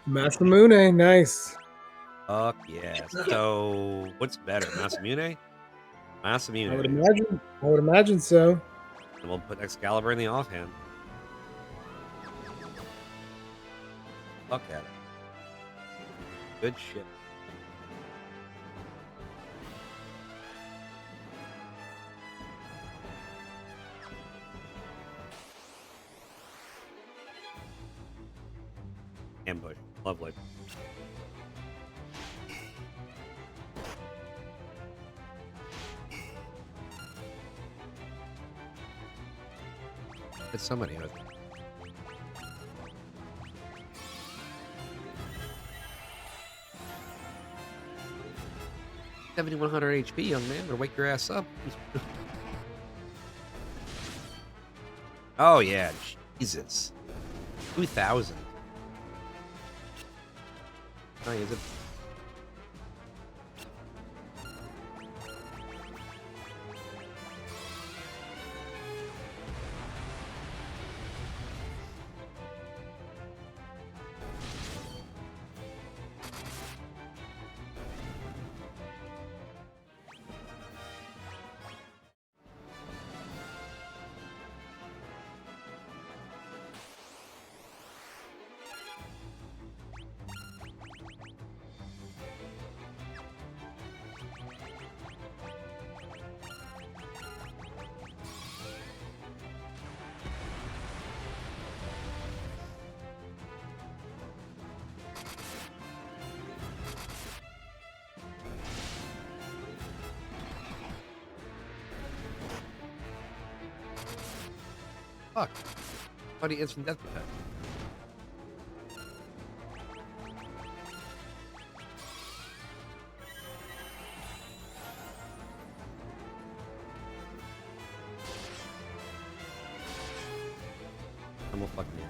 Masamune, nice. Fuck yeah. So, what's better, Masamune? Masamune. I would imagine so. And we'll put Excalibur in the offhand. Fuck at it. Good shit. Ambush. Lovely. It's somebody with it. 7,100 HP, young man. Better wake your ass up. Oh, yeah. Jesus. 2,000. Oh, is it? Fuck. Buddy, instant death protect. I'm gonna fucking here.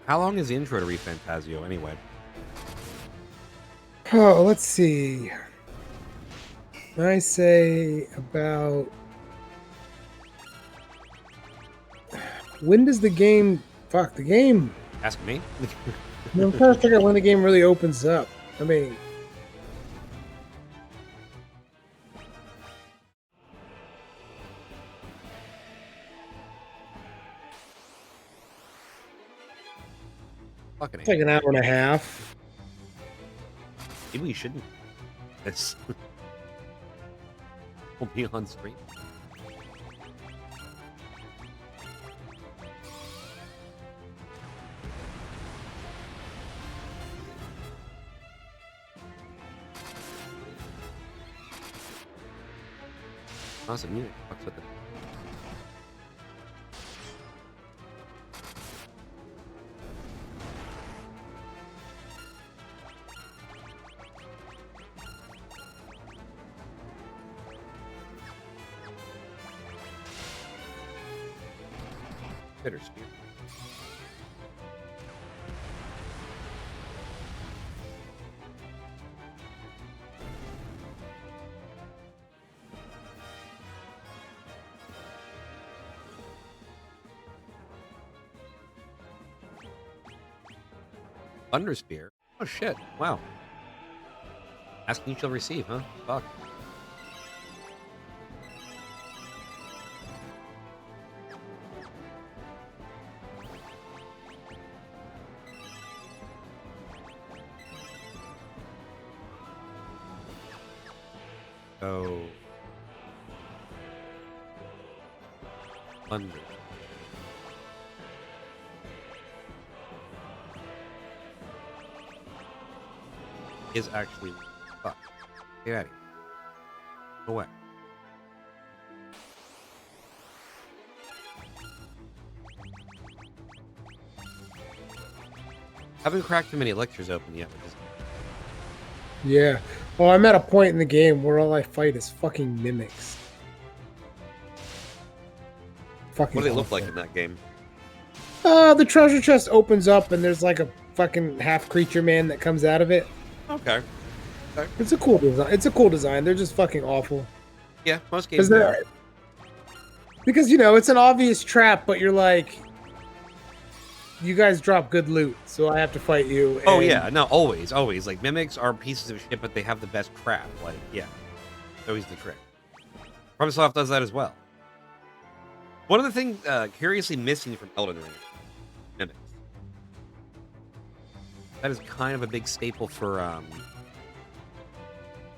How long is the intro to ReFantasio anyway? Oh, let's see. I say about. When does the game? Fuck the game. Ask me. I'm trying to figure out when the game really opens up. I mean, Fucking it's like an hour and a half. Maybe we shouldn't. This will be on screen. Constant music. Fucks with it. Bitter spear. Thunder spear. Oh shit! Wow. Asking you shall receive, huh? Fuck. Oh. Thunder. Is actually fuck. Get out of here. Go away. Haven't cracked too many lectures open yet. Yeah. Oh, I'm at a point in the game where all I fight is fucking mimics. Fucking. What do they look awful. like in that game? The treasure chest opens up and there's like a fucking half creature man that comes out of it. Okay. It's a cool design. It's a cool design. They're just fucking awful. Yeah, most games are. Because, you know, it's an obvious trap, but you're like, you guys drop good loot, so I have to fight you. Oh yeah, no, always. Like mimics are pieces of shit, but they have the best crap. Like, yeah, always the trick. FromSoft does that as well. One of the things curiously missing from Elden Ring, mimics. That is kind of a big staple for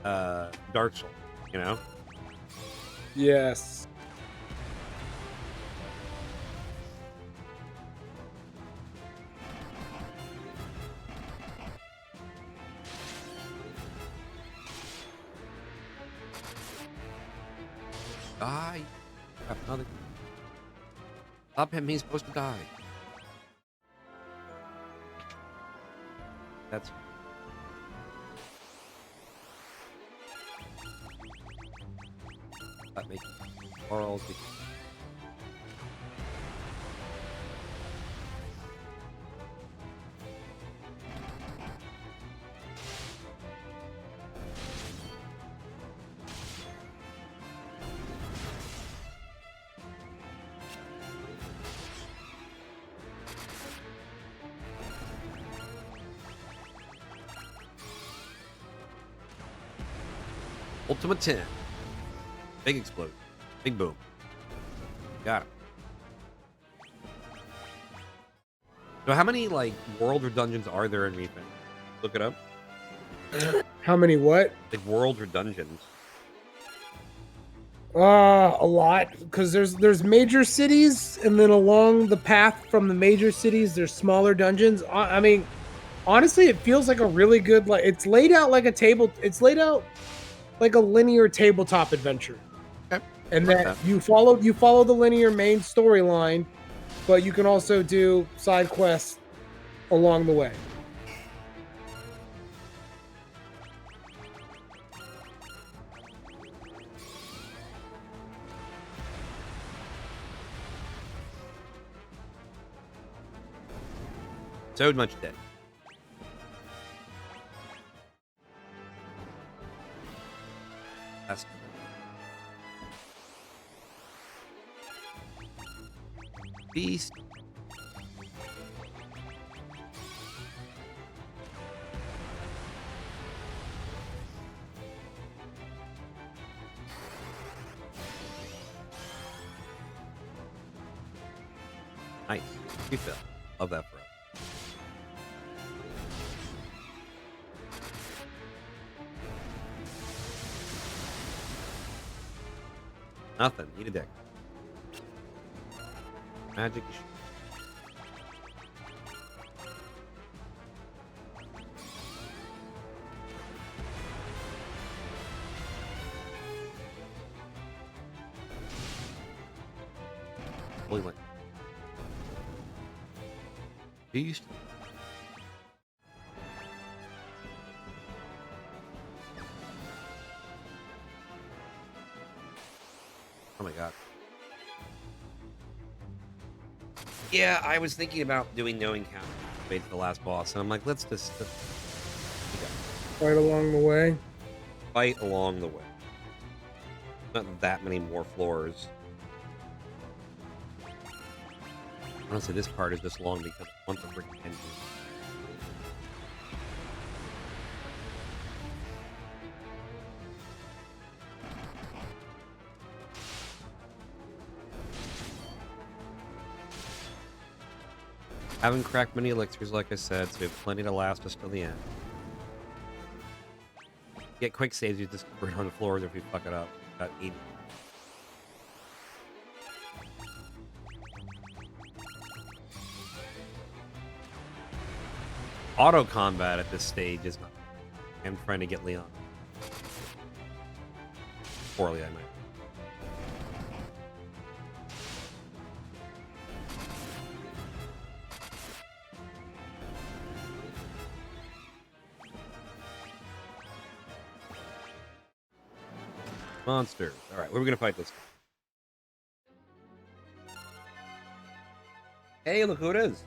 Dark Souls. You know? Yes. Die. Another. Stop him. He's supposed to die. That's. That makes Charles. Ultimate 10. Big explosion. Big boom. Got it. So how many, like, world or dungeons are there in Refin? Look it up. How many what? Like, worlds or dungeons. A lot, because there's major cities, and then along the path from the major cities, there's smaller dungeons. I mean, honestly, it feels like a really good, like, it's laid out like a linear tabletop adventure. Okay. And Like that you follow the linear main storyline, but you can also do side quests along the way. So much dead. That's beast. Nice. Refill. Love that for us. Nothing. Eat a dick. Magic. Holy light. Beast. Oh my god. Yeah, I was thinking about doing no encounter. Wait for the last boss, and I'm like, let's just Right along the way. fight along the way. Not that many more floors. Honestly, this part is this long because I want the freaking engine. Haven't cracked many elixirs, like I said, so we have plenty to last us till the end. Get quick saves, you just burn on the floors if we fuck it up. About 80. Auto combat at this stage is not. I'm trying to get Leon. Poorly, I might. Monsters. All right, where are we gonna fight this time? Hey, look who it is.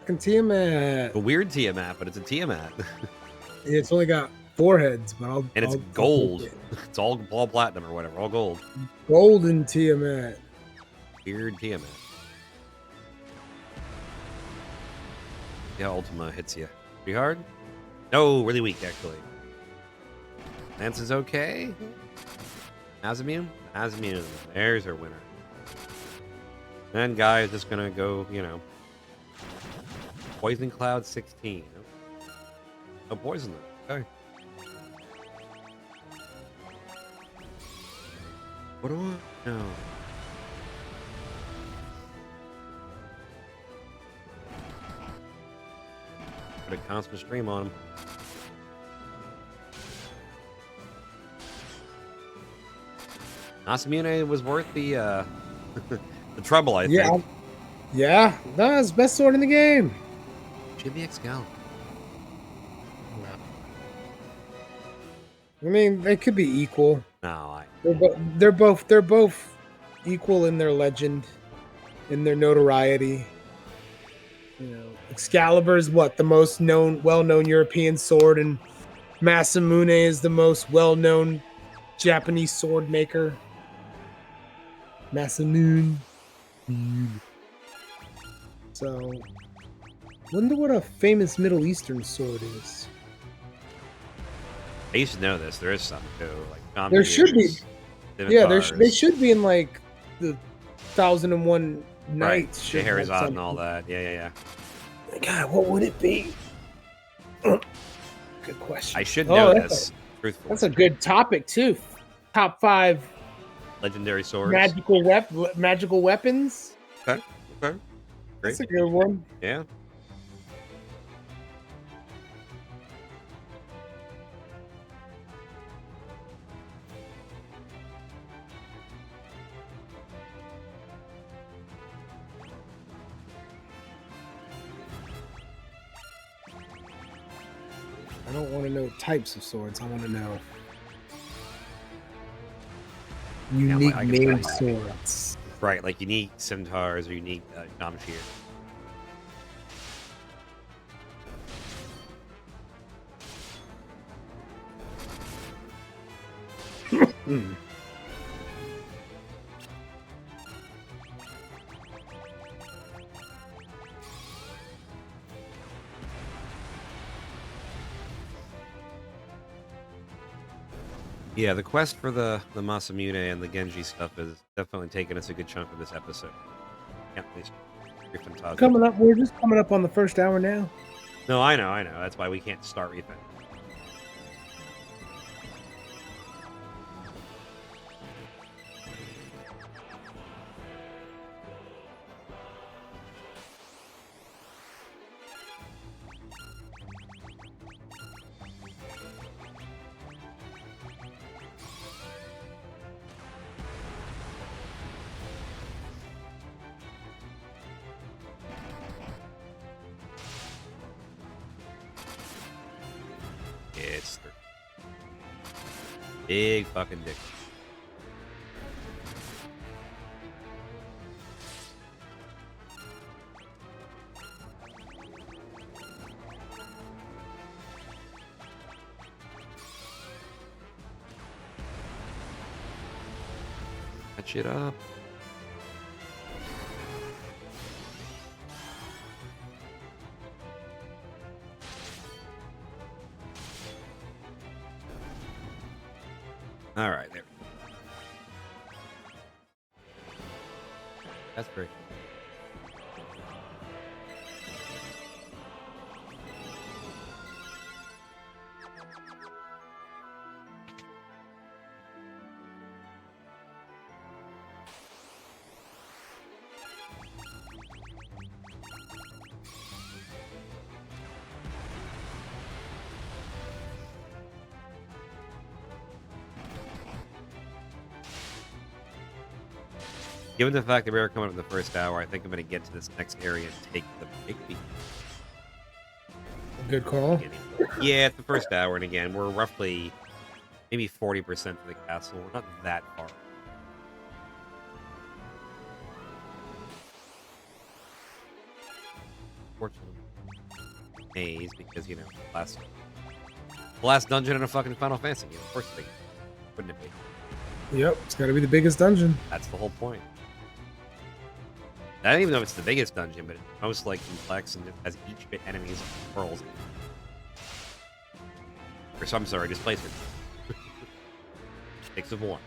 Fucking Tiamat. A weird Tiamat, but it's a Tiamat. It's only got 4 heads, but And it's I'll gold. take it. It's all platinum or whatever, all gold. Golden Tiamat. Weird Tiamat. Yeah, Ultima hits you. Pretty hard? No, really weak, actually. Lance is okay. Azimune? Azimune. There's our winner. Then Guy is just gonna go, you know. Poison Cloud 16. Oh, poison them. Okay. What do I know? Put a constant stream on him. Nasamune was worth the the trouble, I think. Yeah. That's the best sword in the game. Should be Excalibur. I mean, they could be equal. No, They're both equal in their legend, in their notoriety. You know, Excalibur is what, the most well-known European sword, and Masamune is the most well-known Japanese sword maker. Masamune. So, wonder what a famous Middle Eastern sword is. I used to know this. There is some too. Like There should be. scimitars. Yeah, they should be in like the 1001 Right. Nights. should have Scheherazade and something. all that. Yeah. God, what would it be? Good question. I should Oh, know that's this. Truthfully. That's a good topic too. Top 5 Legendary swords. magical weapons. Okay. Great. That's a good one. Yeah. I don't want to know types of swords. I want to know unique I can named tell you. swords. Right, like unique centaurs or unique Shamshir. Yeah, the quest for the Masamune and the Genji stuff is definitely taking us a good chunk of this episode. Can't waste your Fantasma. Coming up, we're just coming up on the first hour now. No, I know. That's why we can't start anything. It's the big fucking dick. Catch it up. All right, there. That's great. Given the fact that we are coming up in the first hour, I think I'm going to get to this next area and take the big beat. Good call. Yeah, it's the first hour, and again, we're roughly maybe 40% of the castle. We're not that far. Fortunately, maze because the last dungeon in a fucking Final Fantasy game. Of course, wouldn't it be? Yep, it's got to be the biggest dungeon. That's the whole point. I don't even know if it's the biggest dungeon, but it's most complex and it has each bit enemies and pearls. Or so I'm sorry, displacement. 6 of 1.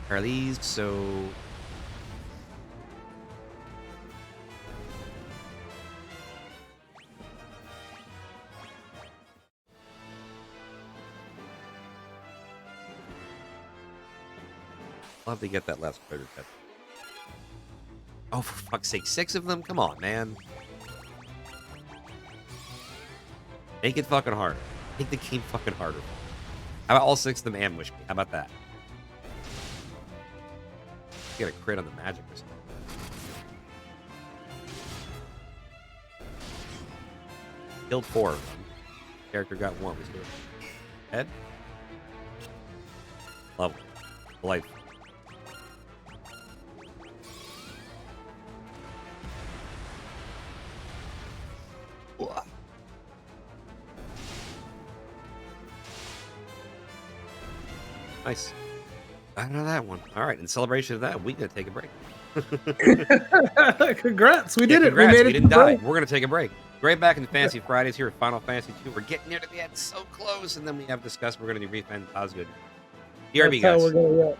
Are these so? I'll have to get that last crater cut. Oh, for fuck's sake, 6 of them? Come on, man. Make it fucking harder. Make the game fucking harder. How about all 6 of them ambush me? How about that? Get a crit on the magic or something. Killed 4 of them. Character got 1. Let's do it. Head. Lovely. Delightful. Nice. I don't know that one. All right, in celebration of that, we gotta take a break. Congrats, we did it. Congrats, We made it. we didn't die. We're gonna take a break. Right back in Fantasy Fridays here at Final Fantasy 2. We're getting near to the end, so close, and then we have discussed we're gonna do Refund Osgood. DRB, That's how guys. we're gonna go.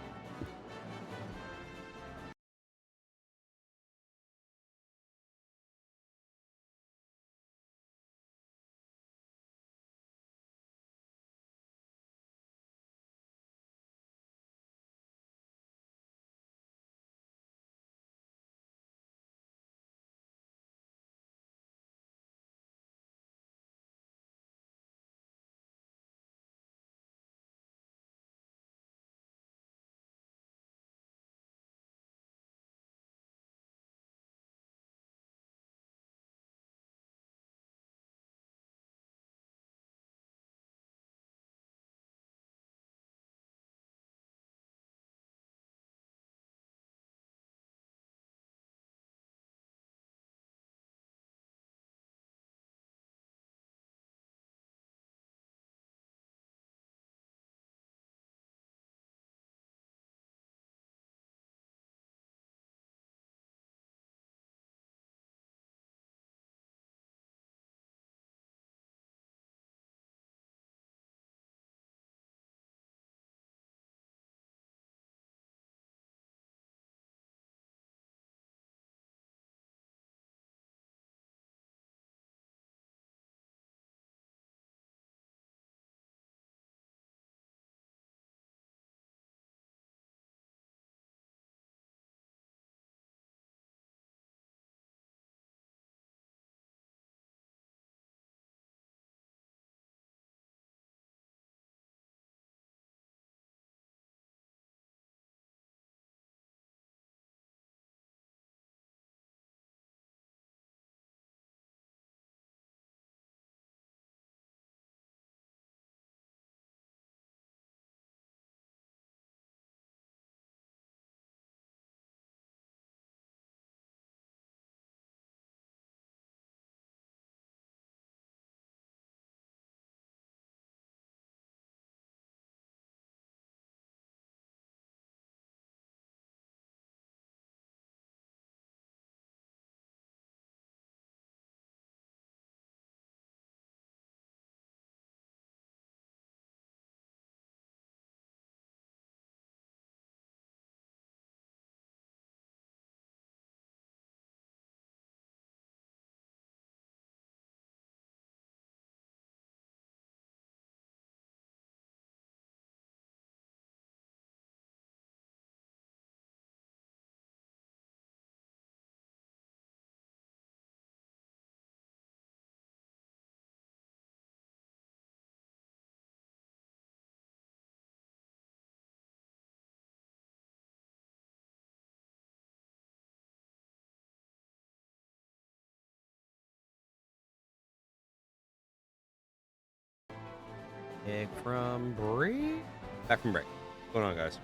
Egg from break. Back from break. What's going on, guys?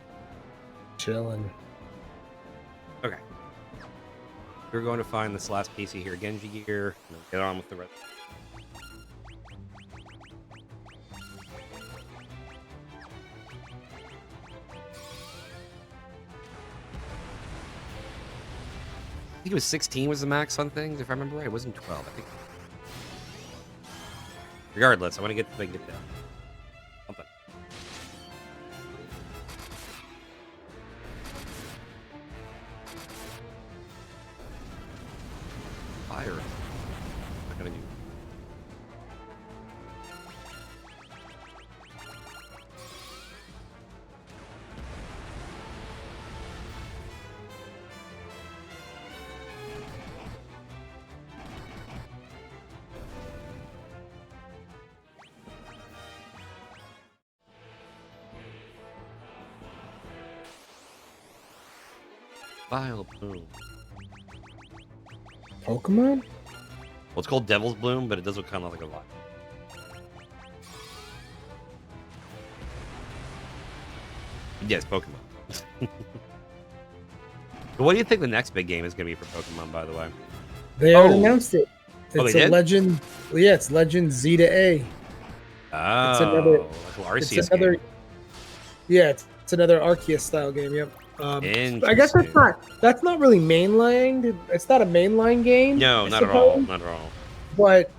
Chilling. Okay. We're going to find this last PC here, Genji gear, and then get on with the rest. I think it was 16 was the max on things, if I remember right. It wasn't 12, I think. Regardless, I want to get down. Something. Fire. Not gonna do. Vile Bloom. Pokemon? Well, it's called Devil's Bloom, but it does look kind of like a vile. Yes, Pokemon. What do you think the next big game is going to be for Pokemon, by the way? They already announced it. Oh, It's they a did? Legend. Well, yeah, it's Legend Z to A. Oh, another- like an It's Arceus another. game. Yeah, it's It's another Arceus style game. Yep. I guess Interesting. that's not really mainlined. It's not a mainline game. No, I not at all. suppose. Not at all. But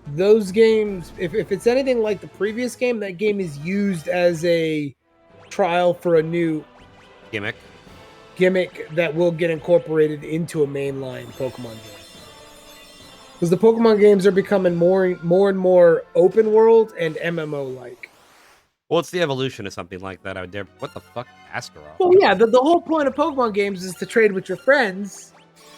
those games, if it's anything like the previous game, that game is used as a trial for a new Gimmick. that will get incorporated into a mainline Pokemon game. Because the Pokemon games are becoming more and more open world and MMO like. Well, it's the evolution of something like that. I would dare. What the fuck, Astaroth? Well, yeah, the whole point of Pokemon games is to trade with your friends,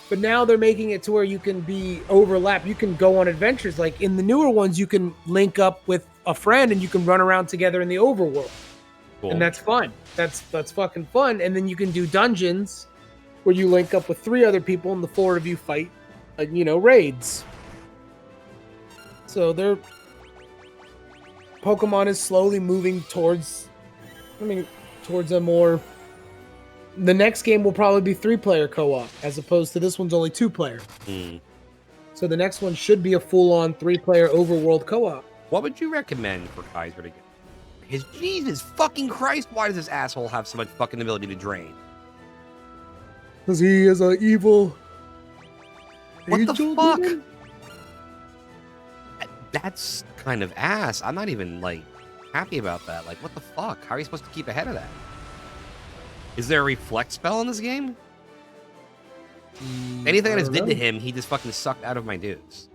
but now they're making it to where you can be overlap. You can go on adventures. Like in the newer ones, you can link up with a friend and you can run around together in the overworld. Cool. And that's fun. That's fucking fun. And then you can do dungeons where you link up with 3 other people and the 4 of you fight, like, raids. So Pokemon is slowly moving towards a more. The next game will probably be 3-player co-op as opposed to this one's only 2-player. So the next one should be a full-on 3-player overworld co-op. What would you recommend for Kaiser to get? His Jesus fucking Christ! Why does this asshole have so much fucking ability to drain? Because he is an evil. What the angel fuck? demon? That's kind of ass. I'm not even like happy about that. Like, what the fuck? How are you supposed to keep ahead of that? Is there a reflect spell in this game? Anything I just did to him, he just fucking sucked out of my dudes.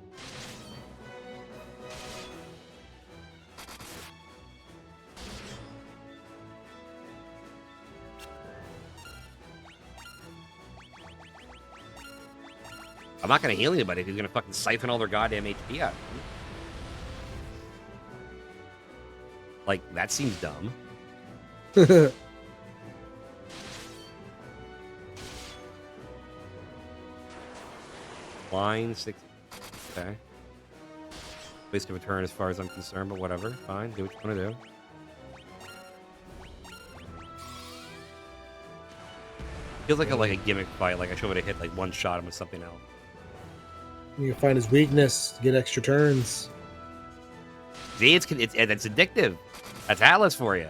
I'm not gonna heal anybody if he's gonna fucking siphon all their goddamn HP out of them. Like, that seems dumb. Line 60. Okay. Waste of a turn as far as I'm concerned, but whatever. Fine. Do what you want to do. Feels like a gimmick fight. Like I should have hit like one shot him with something else. You can find his weakness, get extra turns. See, it's addictive. That's Atlas for you.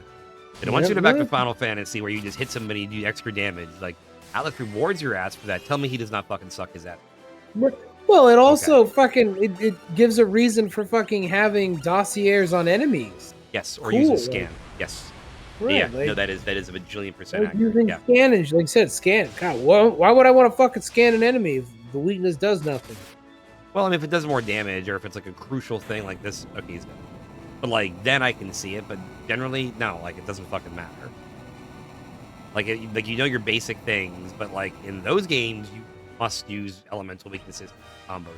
They don't want you to back to Final Fantasy where you just hit somebody and do extra damage. Like, Atlas rewards your ass for that. Tell me he does not fucking suck his ass. Well, it also it gives a reason for fucking having dossiers on enemies. Yes, or using scan. Yes. Right, Yeah, like, no, that is a bajillion percent accurate. Using Yeah. scannage, like I said, scan. God, why would I want to fucking scan an enemy if the weakness does nothing? Well, I mean, if it does more damage or if it's like a crucial thing like this, okay, he's dead. But like, then I can see it. But generally, no, like it doesn't fucking matter. Like, your basic things, but like in those games, you must use elemental weaknesses combos.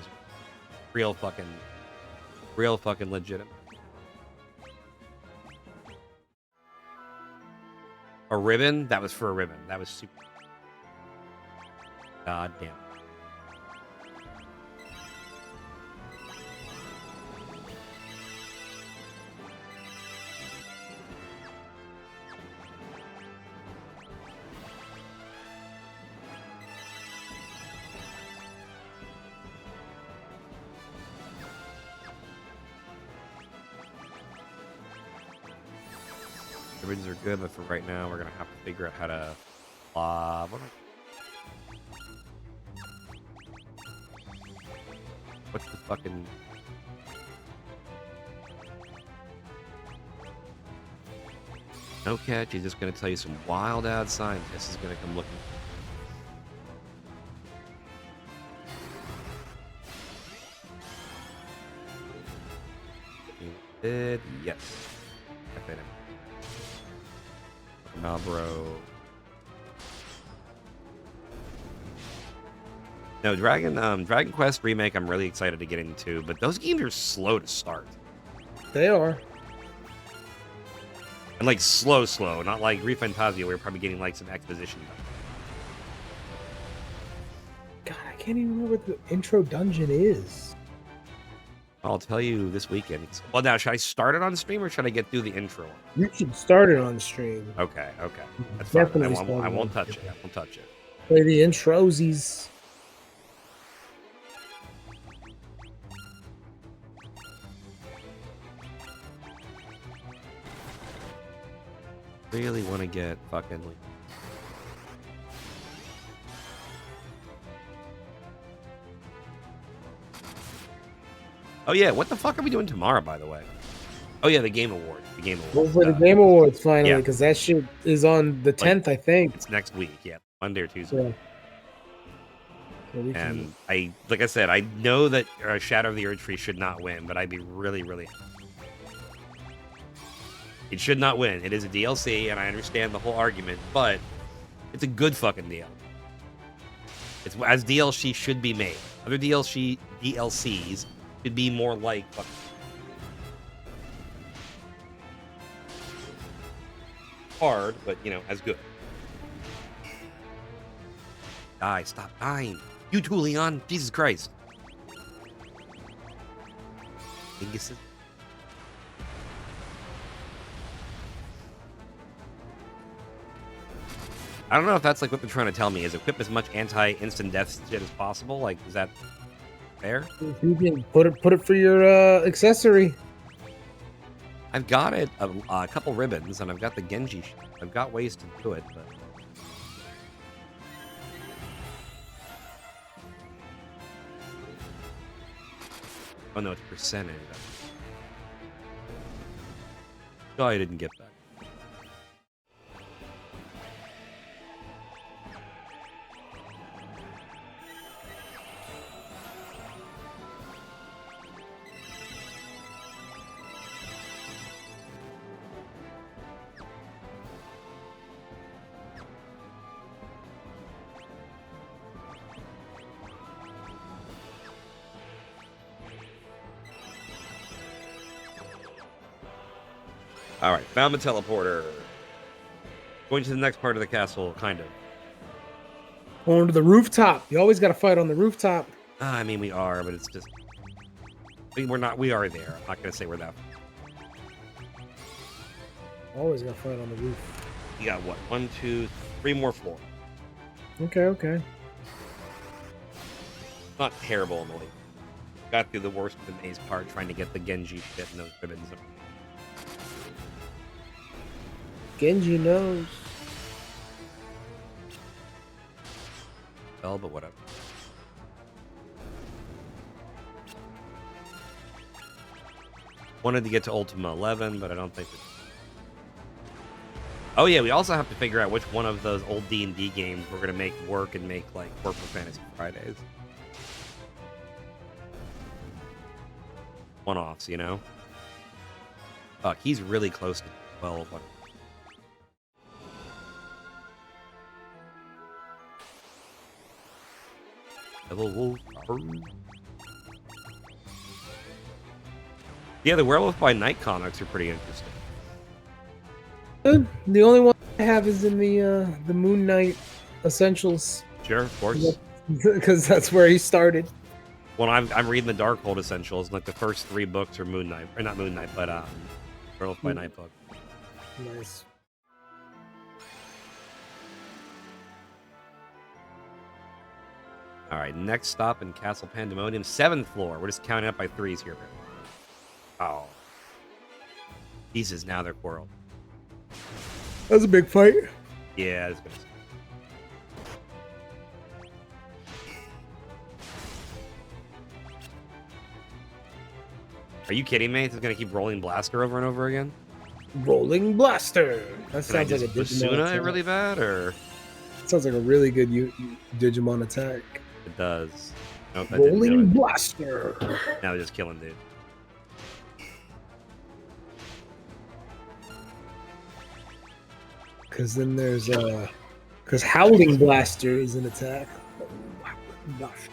Real fucking legitimate. A ribbon? That was for a ribbon. That was super. God damn. Ribbons are good, but for right now, we're gonna have to figure out how to. What's the fucking? No catch. He's just gonna tell you some wild-eyed scientist is gonna come looking. He did, yes. Malboro. No, Dragon Quest Remake I'm really excited to get into, but those games are slow to start. They are. And like slow, not like ReFantazio where you're probably getting like some exposition. God, I can't even remember what the intro dungeon is. I'll tell you this weekend. Well, now, should I start it on stream or should I get through the intro? You should start it on stream. Okay. That's fine. Definitely I won't touch it. I won't touch it. Play the introsies. Really want to get fucking... Oh yeah, what the fuck are we doing tomorrow, by the way? Oh yeah, the Game Awards. The Game Awards. Go for the Game Awards finally, yeah. because that shit is on the 10th, I think. It's next week, yeah, Monday or Tuesday. Yeah. So And like I said, I know that Shadow of the Erdtree should not win, but I'd be really, really happy. It should not win. It is a DLC, and I understand the whole argument, but it's a good fucking deal. It's as DLC should be made. Other DLCs should be more like fucking... hard, but you know, as good. Die! Stop dying! You too, Leon! Jesus Christ! Dinguses. I don't know if that's like what they're trying to tell me. Is equip as much anti-instant death shit as possible? Like, is that fair? You can put it for your accessory. I've got it a couple ribbons, and I've got the Genji shit. I've got ways to do it, but... Oh no, it's percentage. Oh, I didn't get that. All right, found the teleporter. Going to the next part of the castle, kind of. Going to the rooftop. You always got to fight on the rooftop. I mean, we are, but it's just... We're not... We are there. I'm not going to say we're that. Always got to fight on the roof. You got what? 1, 2, 3 more floors. Okay. Not terrible in the league. Got through the worst of the maze part trying to get the Genji shit and those ribbons. Genji knows. Well, but whatever. Wanted to get to Ultima 11, but I don't think... Oh yeah, we also have to figure out which one of those old D&D games we're going to make work and make, like, work for Fantasy Fridays. One-offs, you know? Fuck, he's really close to 12. Yeah, the Werewolf by Night comics are pretty interesting. Good. The only one I have is in the Moon Knight Essentials. Sure, of course. Because that's where he started. Well, I'm reading the Darkhold Essentials, and like the first 3 books are Moon Knight, or not Moon Knight, but Werewolf by Night book. Nice. All right, next stop in Castle Pandemonium, 7th floor. We're just counting up by 3s here. Oh. Jesus, now they're quarreled. That was a big fight. Yeah, I was gonna say. Are you kidding me? It's gonna keep rolling Blaster over and over again? Rolling Blaster. That Can I sounds like a just Digimon Basuna attack. it really bad, or? Sounds like a really good Digimon attack. It does. Nope, that didn't do Rolling it. Blaster. Now they're just killing dude. Because then there's because Howling Blaster is an attack. Blaster.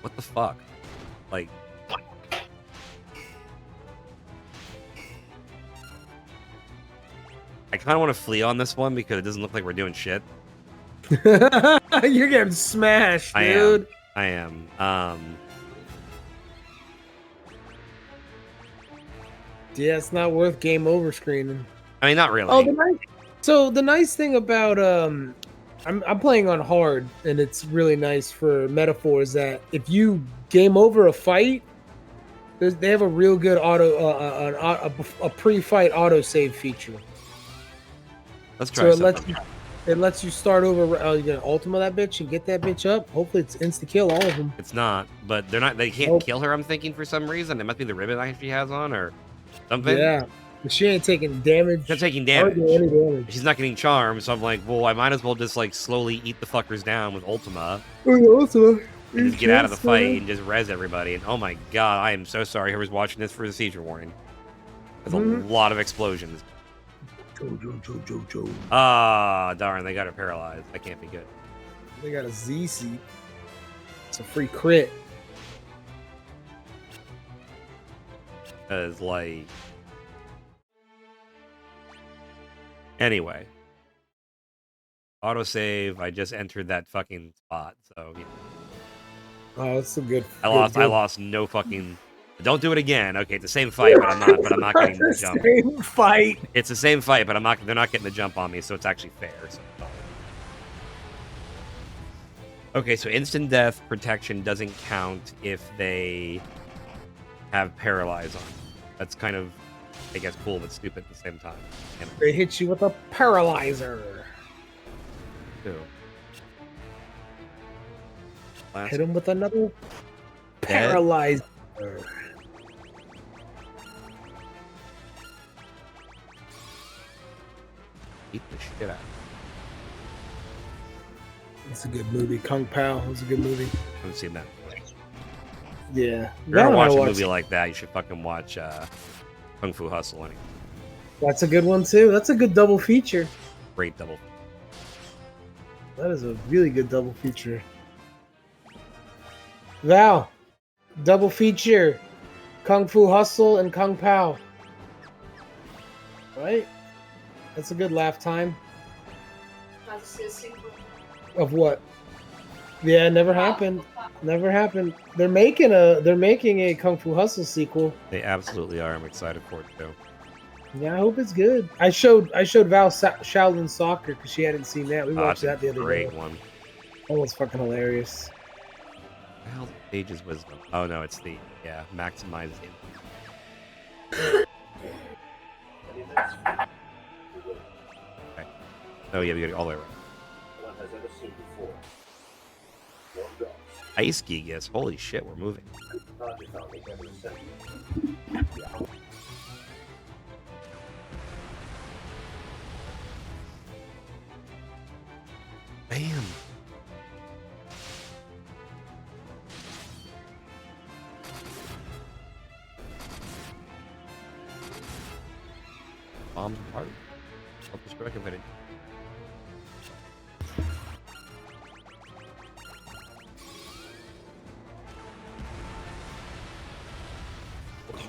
What the fuck? Like... I kind of want to flee on this one because it doesn't look like we're doing shit. You're getting smashed, dude. I am. Yeah, it's not worth game over screening. I mean, not really. Oh, the nice thing about I'm playing on hard, and it's really nice for metaphors that if you game over a fight, They have a real good a pre-fight auto save feature. Let's try So something. it lets you start over. You gonna Ultima that bitch and get that bitch up. Hopefully it's insta kill all of them. It's not, but they're not. They can't kill her. I'm thinking for some reason. It must be the ribbon knife she has on, or something. Yeah, but she ain't taking damage. She's not taking Hardly damage. any damage. She's not getting charmed, so I'm like, well, I might as well just like slowly eat the fuckers down with Ultima Ultima. and just get out of the fight and just res everybody. And oh my god, I am so sorry whoever's watching this for the seizure warning. There's a lot of explosions. Ah, darn, they got her paralyzed. That can't be good. They got a ZC. It's a free crit. Because, like... Anyway. Autosave, I just entered that fucking spot, so, yeah. Oh, that's a good. I lost no fucking... Don't do it again. Okay, it's the same fight, but I'm not getting the jump. Same fight. It's the same fight, but they're not getting the jump on me, so it's actually fair. So. Okay, so instant death protection doesn't count if they have paralyze on. That's kind of, I guess, cool but stupid at the same time. They hit you with a paralyzer. Ew. Hit him with another paralyzer. Eat the shit out. It's a good movie. Kung Pao was a good movie. I haven't seen that. Yeah. If you're gonna watch a movie like that, you should fucking watch Kung Fu Hustle anyway. That's a good one too. That's a good double feature. Great double. That is a really good double feature. Val, double feature. Kung Fu Hustle and Kung Pao. Right? That's a good laugh time. Of what? Yeah, never happened. Never happened. They're making a Kung Fu Hustle sequel. They absolutely are. I'm excited for it too. Yeah, I hope it's good. I showed Val Shaolin Soccer because she hadn't seen that. We watched that the other day. Great one. That was fucking hilarious. The hell Sage's wisdom? Oh no, it's the maximize it. Okay. Oh yeah, we gotta go all the way around. Ice Gigas, holy shit, we're moving. Bam. Bombs apart. Help us break it.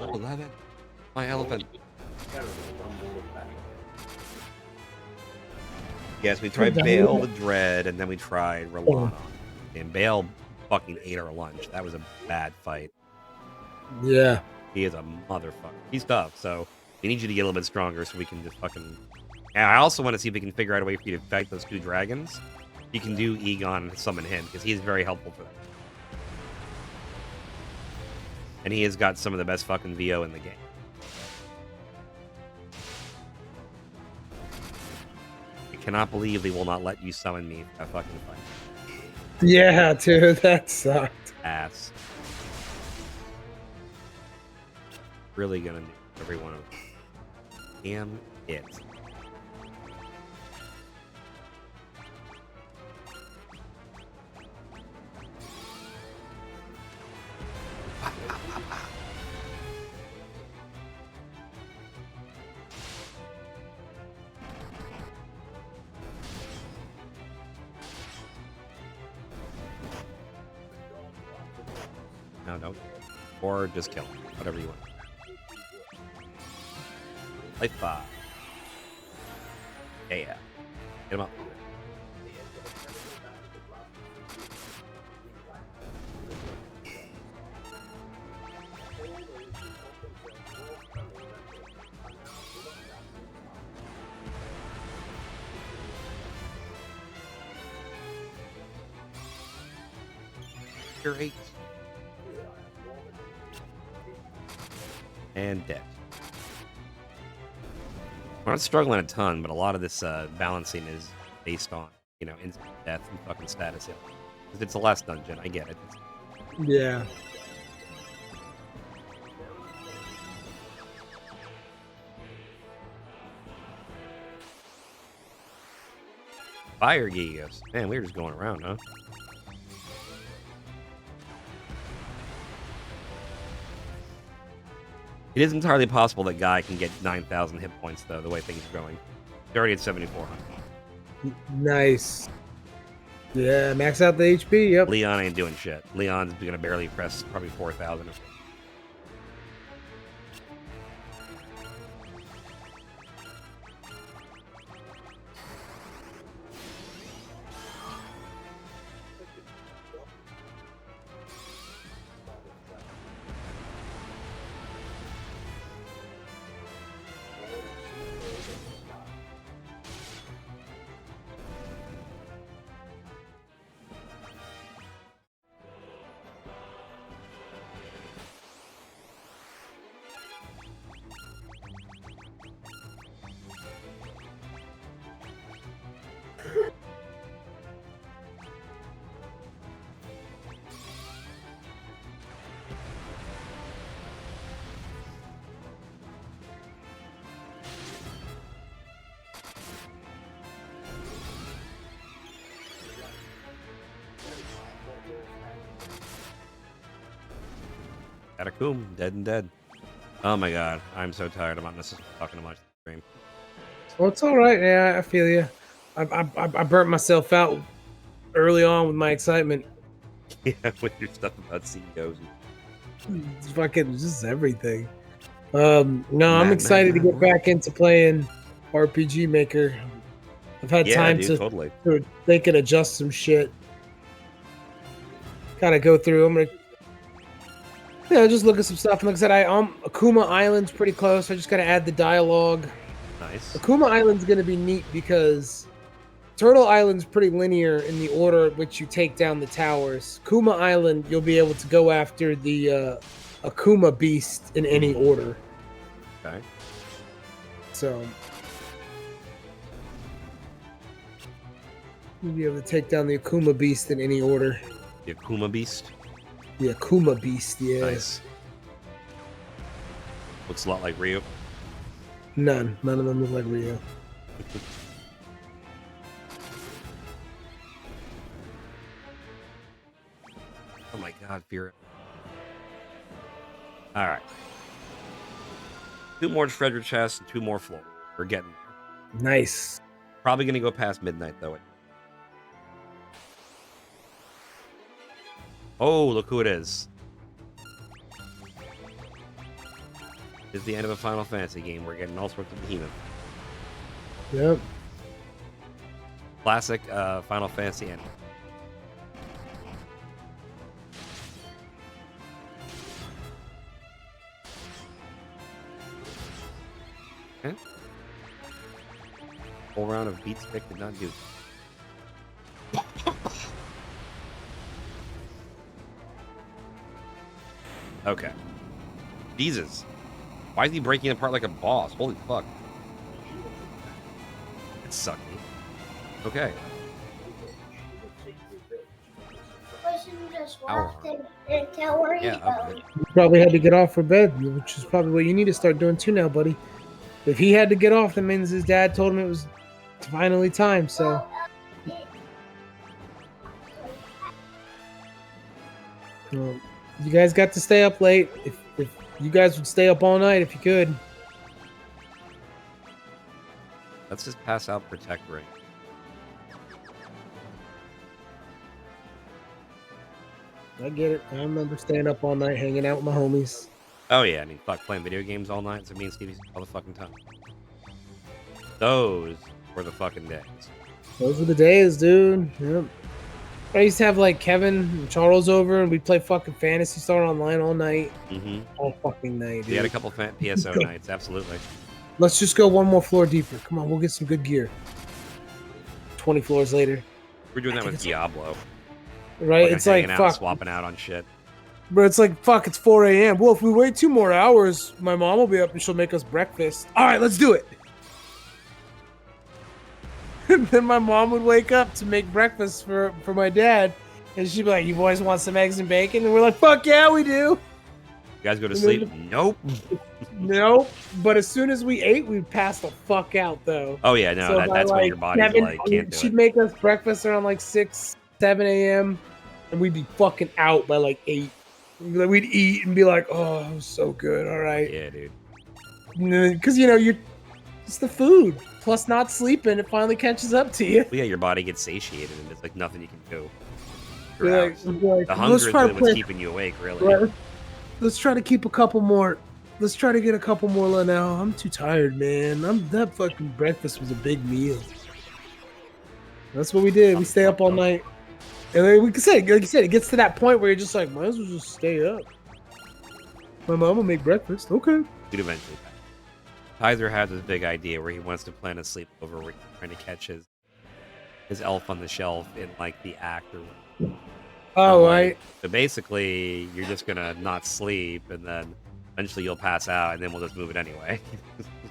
Oh, 11. My elephant. Yes, we tried Bale with Dread, and then we tried Rolana. And Bale fucking ate our lunch. That was a bad fight. Yeah. He is a motherfucker. He's tough, so we need you to get a little bit stronger so we can just fucking... And I also want to see if we can figure out a way for you to fight those two dragons. You can do Egon and summon him, because he's very helpful for that. And he has got some of the best fucking VO in the game. I cannot believe they will not let you summon me for that fucking fight. Yeah, dude, that sucked. Ass. Really gonna do every one of them. Damn it. No. Or just kill him. Whatever you want. Life 5. Yeah. Get him up. You're 8. And dead. We're not struggling a ton, but a lot of this balancing is based on, you know, instant death and fucking status hill. Because it's the last dungeon, I get it. Yeah. Fire Gigas. Man, we were just going around, huh? It is entirely possible that Guy can get 9,000 hit points, though, the way things are going. They're already at 7,400. Nice. Yeah, max out the HP, yep. Leon ain't doing shit. Leon's going to barely press probably 4,000. Catacomb, dead and dead. Oh my god, I'm so tired. I'm not necessarily talking too much stream. Well, it's all right. Yeah, I feel you. I burnt myself out early on with my excitement. Yeah, with your stuff about CEOs. It's fucking just everything. No, I'm excited to get back into playing RPG Maker. I've had time to think and adjust some shit. Gotta go through. I'm gonna just look at some stuff. And like I said, Akuma Island's pretty close. I just gotta add the dialogue. Nice. Akuma Island's gonna be neat because Turtle Island's pretty linear in the order at which you take down the towers. Akuma Island, you'll be able to go after the Akuma Beast in any order. Okay. So you'll be able to take down the Akuma Beast in any order. The Akuma Beast? The Akuma Beast, yeah. Nice. Looks a lot like Ryu. None of them look like Ryu. Oh my god, Fear. Alright. 2 more treasure chests and 2 more floors. We're getting there. Nice. Probably gonna go past midnight though. Oh, look who it is. It's the end of a Final Fantasy game. We're getting all sorts of behemoth. Yep. Classic Final Fantasy ending. Okay. Full round of beat stick did not do. Okay. Jesus. Why is he breaking apart like a boss? Holy fuck. It sucked me. Okay. Yeah, okay. You probably had to get off for bed, which is probably what you need to start doing too now, buddy. If he had to get off, that means his dad told him it was finally time, so. Well, you guys got to stay up late. If you guys would stay up all night if you could. Let's just pass out Protect Ring. I get it. I remember staying up all night hanging out with my homies. Oh yeah, I mean, fuck, playing video games all night, so me and Stevie all the fucking time. Those were the fucking days. Those were the days, dude. Yep. I used to have like Kevin and Charles over, and we'd play fucking Fantasy Star online all night. Mm-hmm. All fucking night, dude. We had a couple PSO nights, absolutely. Let's just go one more floor deeper. Come on, we'll get some good gear. 20 floors later. We're doing that with Diablo. Right? Like it's like, out, fuck. Swapping out on shit. But it's like, fuck, it's 4 a.m. Well, if we wait 2 more hours, my mom will be up and she'll make us breakfast. All right, let's do it. And then my mom would wake up to make breakfast for my dad. And she'd be like, you boys want some eggs and bacon? And we're like, fuck yeah, we do. You guys go to sleep? Nope. Nope. But as soon as we ate, we'd pass the fuck out, though. Oh, yeah, no, that's when your body's like, can't do she'd it. make us breakfast around like 6, 7 a.m. And we'd be fucking out by like 8. We'd eat and be like, oh, it was so good. All right. Yeah, dude. Because, it's the food. Plus not sleeping, it finally catches up to you. Well, yeah, your body gets satiated and there's like nothing you can do. You're like, The hunger is really what's keeping you awake, really. Right. Let's try to keep a couple more. Let's try to get a couple more now. I'm too tired, man. That fucking breakfast was a big meal. That's what we did. We stay up all night. And like you said, it gets to that point where you're just like, might as well just stay up. My mom will make breakfast. Okay. We'd eventually. Kaiser has this big idea where he wants to plan a sleepover where he's trying to catch his elf on the shelf in like the act or whatever. Oh, like, right. So basically, you're just gonna not sleep, and then eventually you'll pass out, and then we'll just move it anyway.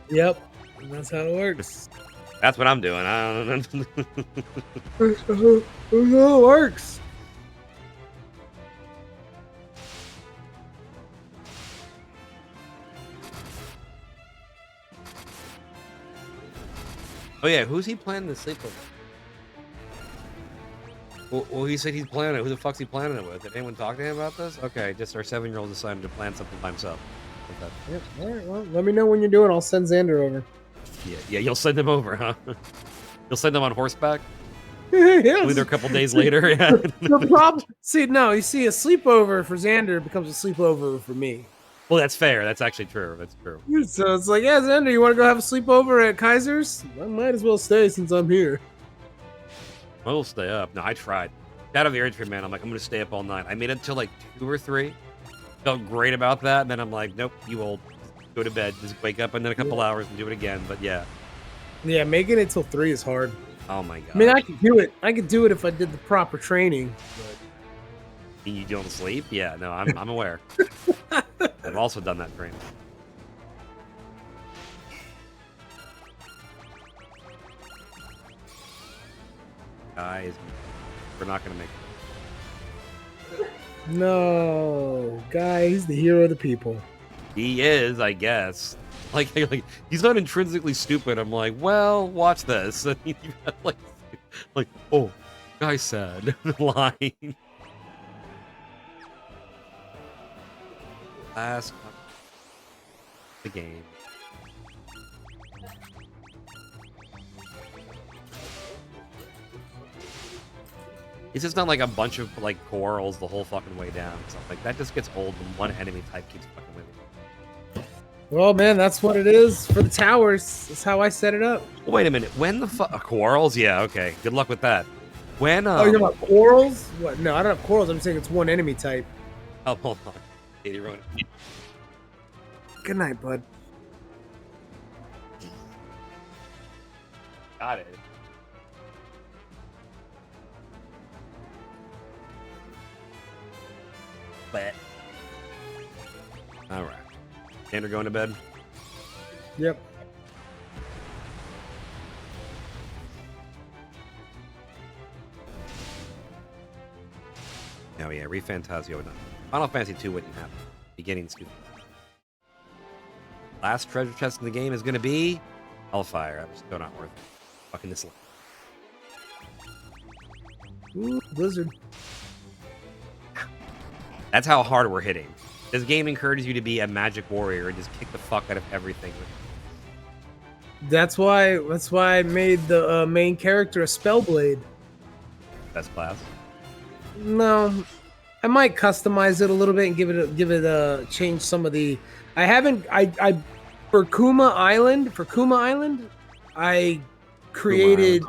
Yep. And that's how it works. That's what I'm doing. I don't know. That's how it works. Oh yeah, who's he planning to sleep with? Well, he said he's planning it. Who the fuck's he planning it with? Did anyone talk to him about this? Okay, just our 7-year-old decided to plan something by himself. Okay. Yep. All right. Well, let me know when you're doing. I'll send Xander over. Yeah, you'll send him over, huh? You'll send him on horseback? Yes. We'll be there a couple days later. Yeah. No problem. See, no, you see, a sleepover for Xander becomes a sleepover for me. Well, that's fair. That's actually true. That's true. So it's like, yeah, Xander, you want to go have a sleepover at Kaiser's? I might as well stay since I'm here. We'll stay up. No, I tried. Out of the urge for man, I'm like, I'm going to stay up all night. I made it till like 2 or 3. Felt great about that. And then I'm like, nope, you will go to bed. Just wake up in then a couple hours and do it again. But yeah. Yeah, making it till 3 is hard. Oh my god. I mean, I could do it. I could do it if I did the proper training. But... You don't sleep? Yeah, no, I'm aware. I've also done that training. Guys, we're not gonna make it. No, guy, he's the hero of the people. He is, I guess. Like he's not intrinsically stupid. I'm like, well, watch this. And he like, oh, guy said line. Last the game. It's just not like a bunch of like corals the whole fucking way down. So like that just gets old when one enemy type keeps fucking with you. Well, man, that's what it is for the towers. That's how I set it up. Wait a minute. When the fuck corals? Yeah, okay. Good luck with that. When oh, you're talking about corals? What? No, I don't have corals. I'm saying it's one enemy type. Oh, hold on. Katie ruined it. Good night, bud. Got it. But all right. Xander going to bed? Yep. Oh yeah, Refantasio would not. Final Fantasy 2 wouldn't happen. Beginning stupid. Last treasure chest in the game is going to be Hellfire. I'm still not worth it. Fucking this. Ooh, Blizzard. That's how hard we're hitting. This game encourages you to be a magic warrior and just kick the fuck out of everything. That's why I made the main character a Spellblade. Best class. No, I might customize it a little bit and give it a change some of the. I haven't. I for Kuma Island. I created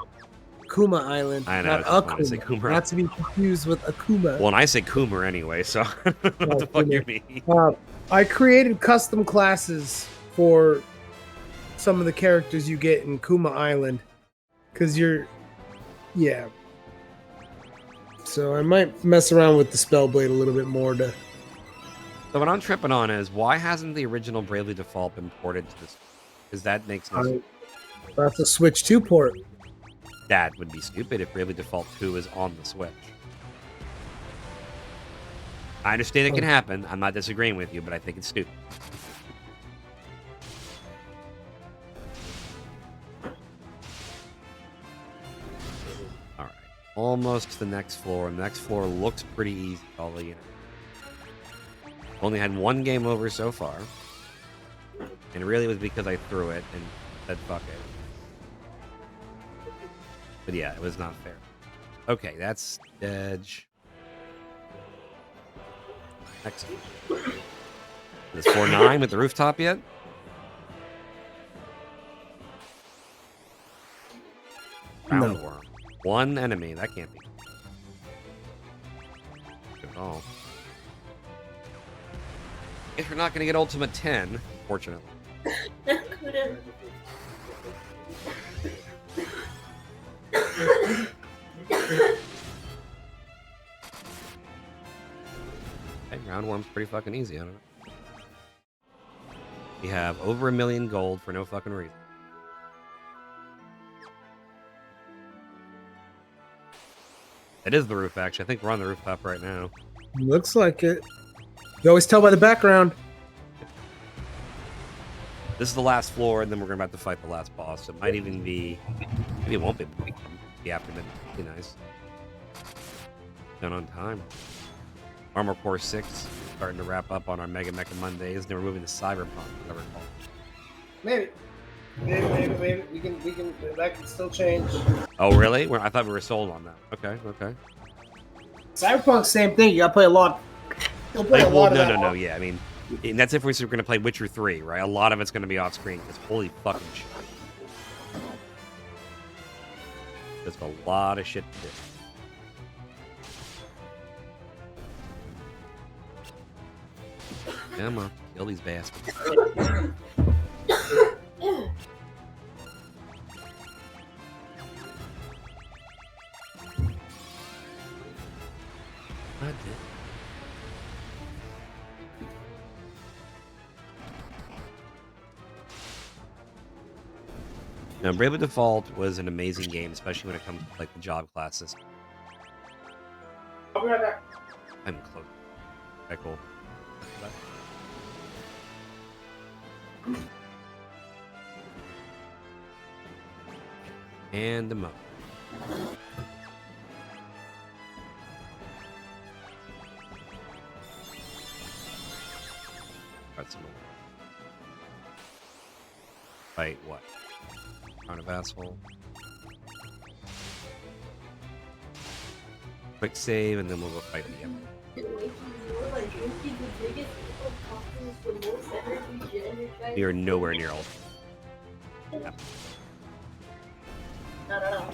Kuma Island. I know. Not Akuma. Not to be confused with Akuma. Well, and I say Coomer anyway, so I don't know what the fuck you mean. I created custom classes for some of the characters you get in Kuma Island, because So I might mess around with the Spellblade a little bit more to So what I'm tripping on is why hasn't the original Bravely Default been ported to this? Because that makes no sense. That's a Switch 2 port. That would be stupid if Bravely Default 2 is on the Switch. I understand it can happen. I'm not disagreeing with you, but I think it's stupid. All right, almost to the next floor. The next floor looks pretty easy, although you know. Only had one game over so far, and it really was because I threw it and said fuck it. But yeah, it was not fair. Okay, that's edge. Excellent. Is 4-9 with the rooftop yet? Roundworm. One enemy. That can't be good at all. If you're not going to get Ultimate 10, fortunately. Hey, Roundworm's pretty fucking easy, I don't know. We have over 1 million gold for no fucking reason. It is the roof, actually. I think we're on the rooftop right now. Looks like it. You always tell by the background. This is the last floor, and then we're about to fight the last boss. It might even be... Maybe it won't be after midnight. Be nice. Done on time. Armor Core 6 starting to wrap up on our Mega Mecha Mondays. Then we're moving to Cyberpunk, whatever it's called. Maybe. We can. That can still change. Oh, really? I thought we were sold on that. Okay. Cyberpunk, same thing. You gotta play a lot. You'll play a lot of that. No. Yeah, I mean, and that's if we're going to play Witcher 3, right? A lot of it's going to be off screen. Because holy fucking shit. There's a lot of shit to do. Come on, kill these bastards. I did. Now, Bravely Default was an amazing game, especially when it comes to like the job class system. I'll be right back. I'm close. Okay, cool. And the mo. That's some more. Fight what? Crown of Asshole. Quick save, and then we'll go fight the enemy. We are nowhere near all. Yeah. No.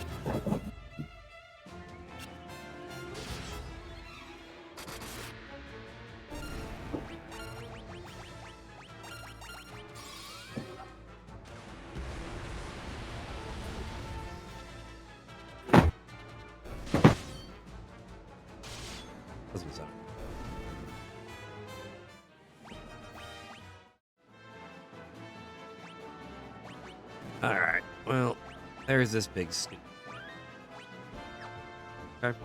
Alright, well, there's this big scoop. Okay.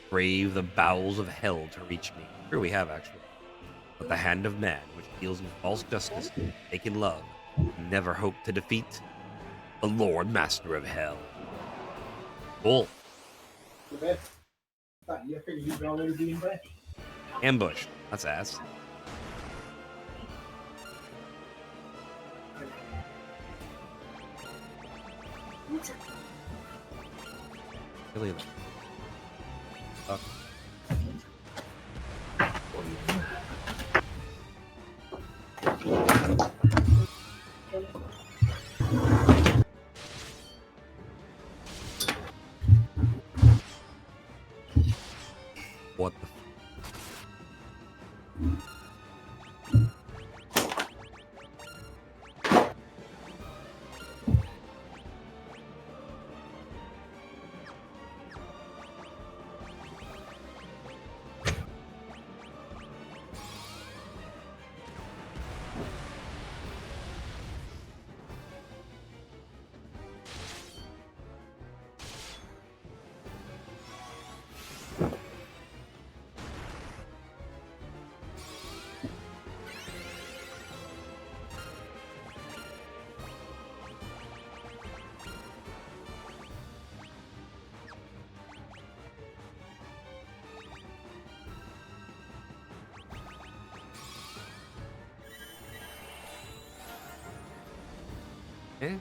Brave the bowels of hell to reach me. Here we have, actually. But the hand of man, which deals in false justice, taken love, never hope to defeat the Lord Master of Hell. Cool. Ambush. That's ass. Really? Fuck. What the? Eh.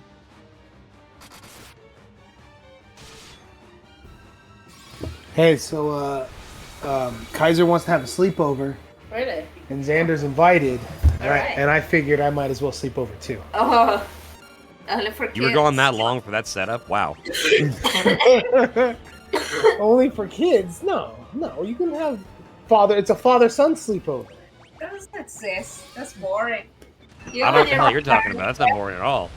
Hey, so Kaiser wants to have a sleepover, Really? and Xander's invited, Alright. and I figured I might as well sleep over too. Oh, only for kids. You were going that long for that setup? Wow. Only for kids? No, you can have father. It's a father-son sleepover. That doesn't exist. That's boring. You I don't know what and the your hell you're talking about. That's not boring at all.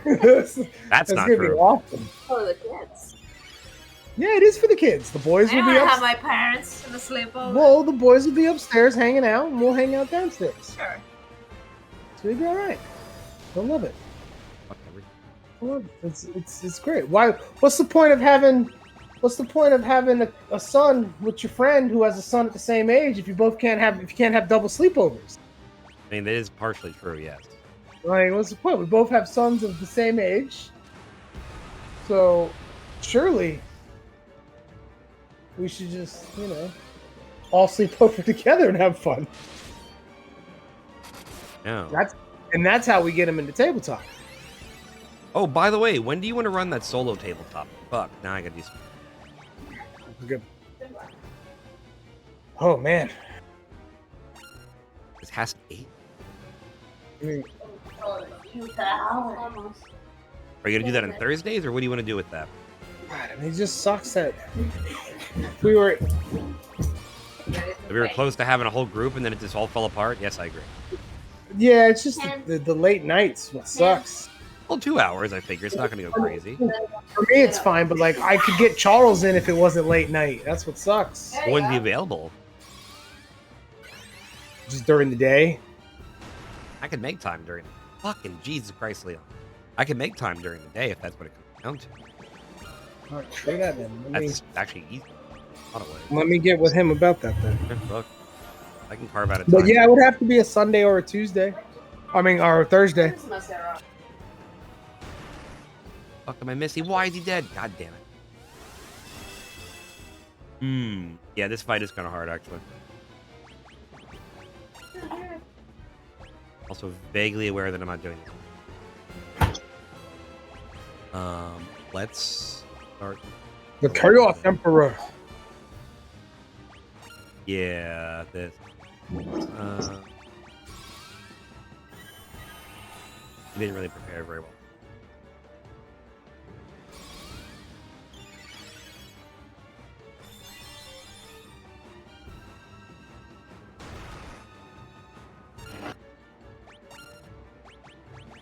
That's That's not gonna be true. awesome. for the kids. Yeah, it is for the kids. The boys I will don't be want to have up. my parents in the sleepover. Well, the boys will be upstairs hanging out, and we'll hang out downstairs. Sure. So it'll be all right. I love it. Whatever. I love it. It's great. Why? What's the point of having? What's the point of having a son with your friend who has a son at the same age if you can't have double sleepovers? I mean, that is partially true, yes. Like, what's the point? We both have sons of the same age, so surely we should just, all sleep over together and have fun. No. That's how we get them into tabletop. Oh, by the way, when do you want to run that solo tabletop? Fuck, now I gotta do some. Good. Oh man. This has to be. I mean, Almost. Are you gonna do that on Thursdays, or what do you want to do with that? God, it just sucks that we were. We were close to having a whole group, and then it just all fell apart. Yes, I agree. Yeah, it's just the late nights. What sucks. Well, 2 hours, I figure. It's not gonna go crazy. For me, it's fine, but like I could get Charles in if it wasn't late night. That's what sucks. It wouldn't be available. Just during the day. I could make time during. Fucking Jesus Christ, Leon. I could make time during the day if that's what it comes down to. All right, say that then. That's actually easy. A lot of ways. Let me get with him about that then. Yeah, look, I can carve out a time. But yeah, it would have to be a Sunday or a Tuesday. Or a Thursday. Fuck, am I missing? Why is he dead? God damn it. Yeah, this fight is kind of hard, actually. Also vaguely aware that I'm not doing this. Let's start. The Chaos Emperor. Yeah, this. Didn't really prepare very well.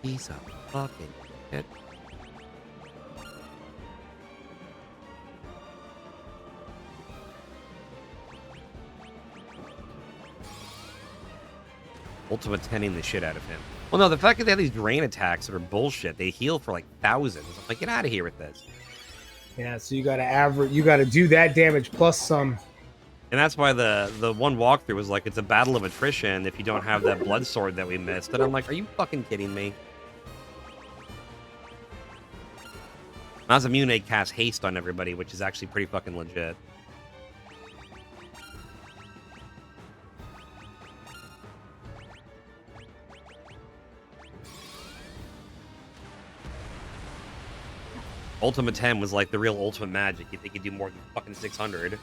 He's a fucking shit. Ultimate 10ing the shit out of him. Well, no, the fact that they have these drain attacks that are bullshit. They heal for like thousands. I'm like, get out of here with this. Yeah, so you gotta average. You gotta do that damage plus some. And that's why the one walkthrough was like, it's a battle of attrition if you don't have that blood sword that we missed. And I'm like, are you fucking kidding me? Masamune casts haste on everybody, which is actually pretty fucking legit. Ultimate 10 was like the real ultimate magic. You think you do more than fucking 600.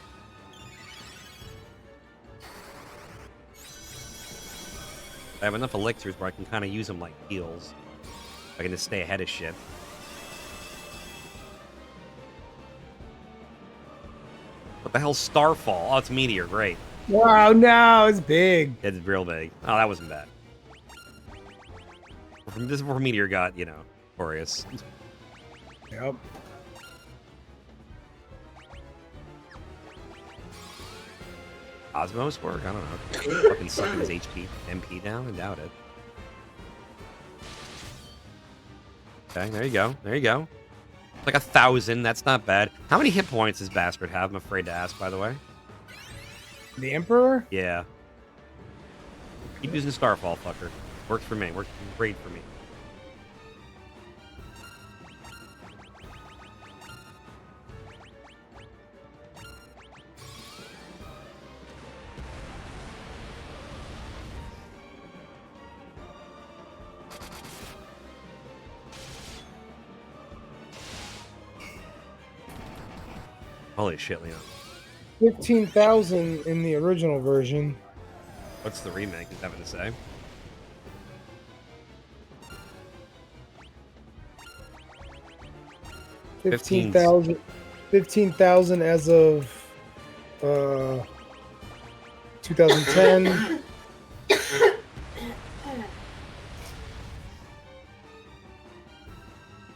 I have enough elixirs where I can kind of use them like heals. I can just stay ahead of shit. What the hell's Starfall? Oh, it's Meteor. Great. Wow, no, it's big. It's real big. Oh, that wasn't bad. This is before Meteor got, glorious. Yep. Osmos work? I don't know. Fucking sucking his HP, MP down? I doubt it. Okay, there you go. There you go. Like 1,000. That's not bad. How many hit points does Bastard have? I'm afraid to ask, by the way. The Emperor? Yeah. Keep using Starfall, fucker. Works for me. Works great for me. Holy shit, Leon. 15,000 in the original version. What's the remake? Is having to say? Fifteen thousand as of 2010.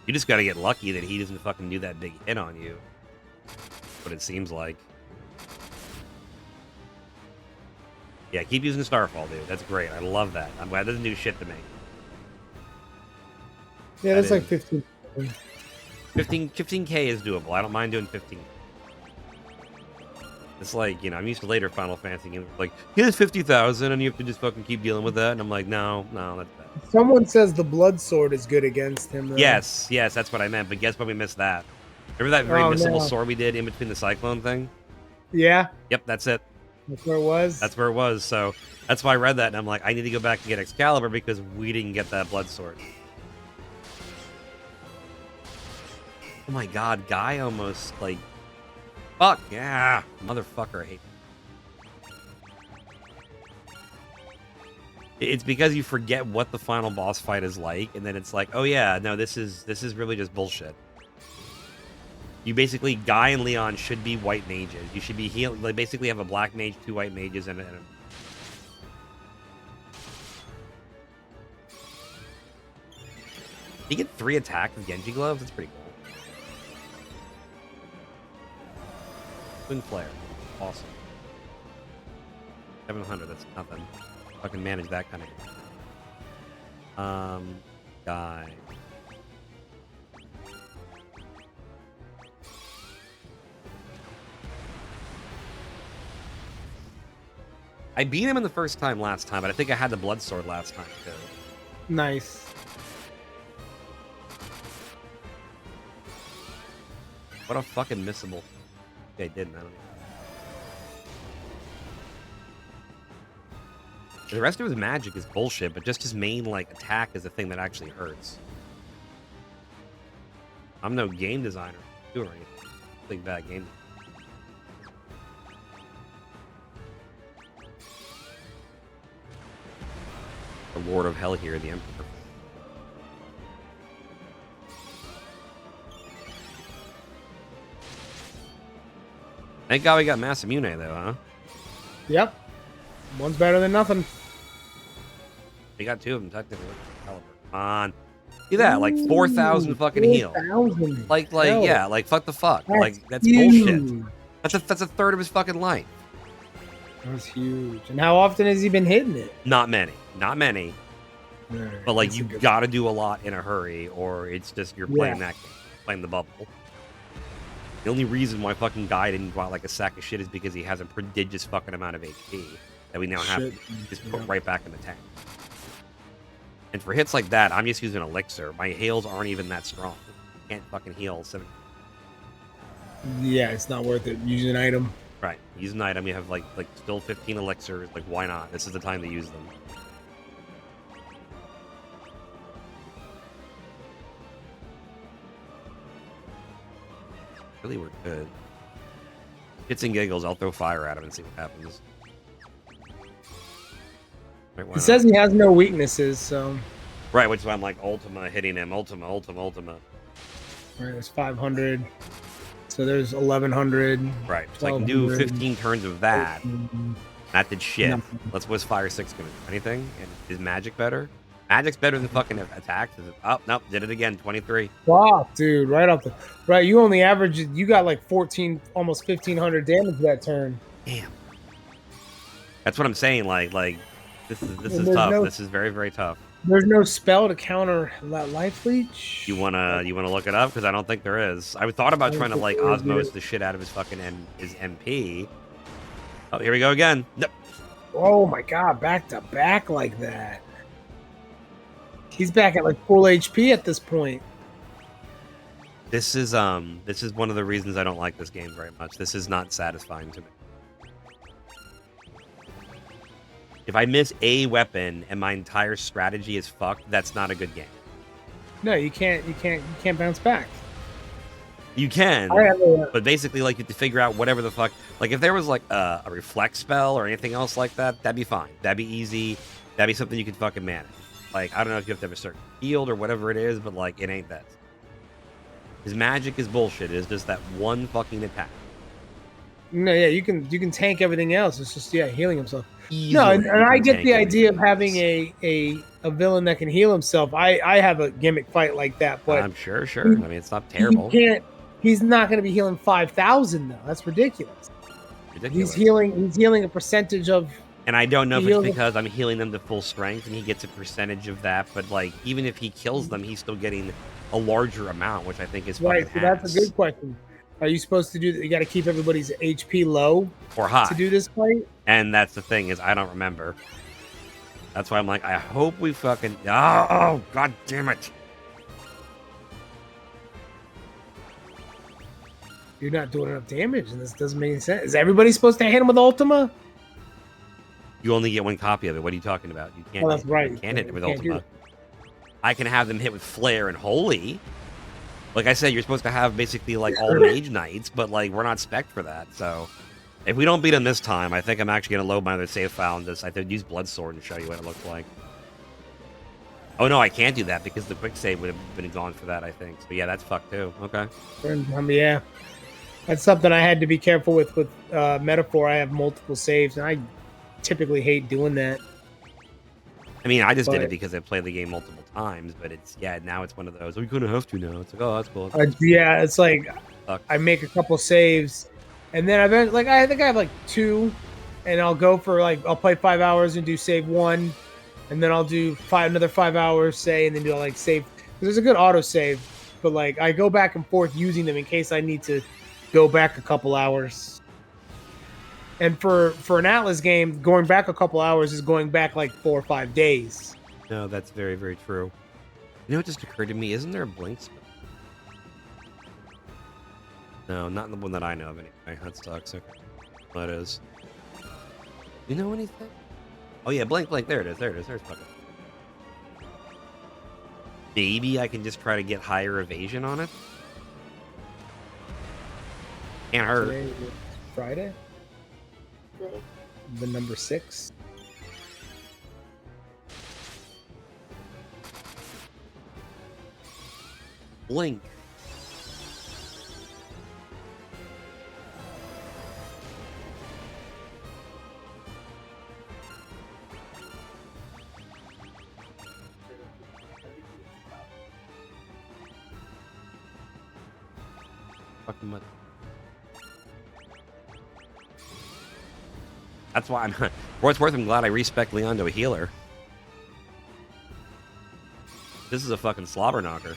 You just gotta get lucky that he doesn't fucking do that big hit on you. What it seems like. Yeah, keep using Starfall, dude. That's great. I love that. I'm glad it doesn't do shit to me. Yeah, that's like 15. 15K is doable. I don't mind doing 15. It's like, you know, I'm used to later Final Fantasy games. Like, here's 50,000 and you have to just fucking keep dealing with that. And I'm like, no, that's bad. Someone says the blood sword is good against him, though. Yes, that's what I meant. But guess what? We missed that. Remember that very missable sword we did in between the cyclone thing? Yeah. Yep, that's it. That's where it was? That's where it was. So that's why I read that. And I'm like, I need to go back and get Excalibur because we didn't get that blood sword. Oh my god, Guy almost, like... Fuck, yeah! Motherfucker, I hate it. It's because you forget what the final boss fight is like, and then it's like, oh yeah, no, this is really just bullshit. You basically, Guy and Leon should be white mages. You should be healing, like, basically have a black mage, 2 white mages, and a... You get 3 attacks with Genji gloves? That's pretty cool. Twin Flare. Awesome. 700, that's nothing. Fucking manage that kind of game. Guy. I beat him in the first time last time, but I think I had the blood sword last time too. Nice. What a fucking missable. I didn't. I don't know. The rest of his magic is bullshit, but just his main like attack is the thing that actually hurts. I'm no game designer or anything. Big bad game. The Lord of Hell here, the Emperor. Thank God we got Masamune though, huh? Yep. One's better than nothing. We got 2 of them technically. Come on. See that? Like 4,000 fucking heal. 4,000. Like, yeah, like fuck the fuck. That's like that's huge. bullshit. That's a third of his fucking life. That's huge. And how often has he been hitting it? Not many. Not many. Right, But like that's you a good gotta do a lot in a hurry, or it's just you're playing that game, playing the bubble. The only reason why fucking Guy didn't go out like a sack of shit is because he has a prodigious fucking amount of HP that we now have to just put right back in the tank. And for hits like that, I'm just using Elixir. My heals aren't even that strong. Can't fucking heal 7. Yeah, it's not worth it. Use an item. Right. Use an item. You have like still 15 elixirs. Like, why not? This is the time to use them. Really, we're good. Hits and giggles. I'll throw fire at him and see what happens. Right, He says he has no weaknesses, so. Right, which is why I'm like Ultima hitting him. Ultima. Right, there's 500. So there's 1,100. Right. So I can do 15 turns of that. That did shit. What's Fire 6 gonna do? Anything? And is magic better? Magic's better than fucking attacks. Oh, nope. Did it again. 23. Wow, dude. Right off the... Right, you only average... You got like 14, almost 1,500 damage that turn. Damn. That's what I'm saying. Like this is tough. This is very, very tough. There's no spell to counter that life leech. You wanna look it up? Because I don't think there is. I thought about trying to like osmose the shit out of his fucking his MP. Oh, here we go again. Nope. Oh my god, back to back like that. He's back at like full HP at this point. This is one of the reasons I don't like this game very much. This is not satisfying to me. If I miss a weapon and my entire strategy is fucked, that's not a good game. No, you can't bounce back. You can, I have a, but basically, like, you have to figure out whatever the fuck. Like, if there was, like, a reflect spell or anything else like that, that'd be fine. That'd be easy. That'd be something you could fucking manage. Like, I don't know if you have to have a certain field or whatever it is, but, like, it ain't that. His magic is bullshit. It's just that one fucking attack. no, yeah, you can tank everything else. It's just healing himself. Easily No, and you I can get tank the idea of everything having else. a villain that can heal himself. I have a gimmick fight like that, but I'm sure. I mean, it's not terrible. he can't. He's not going to be healing 5,000 though. That's ridiculous. Ridiculous. He's healing a percentage of. And I don't know if he it's heals- because I'm healing them to full strength and he gets a percentage of that, but like even if he kills them, he's still getting a larger amount, which I think is Right, fucking so that's a ass. good question. Are you supposed to do that? You got to keep everybody's HP low Or high. to do this fight? And that's the thing is I don't remember. That's why I'm like, I hope we fucking oh god damn it. You're not doing enough damage, and this doesn't make any sense. Is everybody supposed to hit him with Ultima? You only get one copy of it. What are you talking about? You can't. Oh, that's right. You can't hit it with You can't do Ultima. I can have them hit with Flare and Holy. Like I said, you're supposed to have basically like all Mage Knights, but like we're not spec'd for that. So if we don't beat him this time, I think I'm actually gonna load my other save file and just I could use Blood Sword and show you what it looks like. Oh no, I can't do that because the quick save would have been gone for that. I think. So yeah, that's fucked too. Okay. Yeah, that's something I had to be careful with Metaphor. I have multiple saves, and I typically hate doing that. I mean, I just did But- it because I played the game multiple times, but it's now it's one of those. Oh, you couldn't have to now. It's like, oh, that's cool. Yeah, it's like Fuck. I make a couple saves, and then I think I have like 2, and I'll go for I'll play 5 hours and do save 1, and then I'll do another 5 hours, say, and then do save. There's a good auto save, but I go back and forth using them in case I need to go back a couple hours. And for an Atlas game, going back a couple hours is going back 4 or 5 days. No, that's very, very true. You know what just occurred to me? Isn't there a blink spell? No, not the one that I know of anyway. That sucks. Okay. That is. You know anything? Oh yeah, blink. There it is. There's fucking. Maybe I can just try to get higher evasion on it. Can't hurt. Today is Friday? The number 6. Blink. Fucking much. That's why I'm. For what it's worth, I'm glad I respec Leon to a healer. This is a fucking slobber knocker.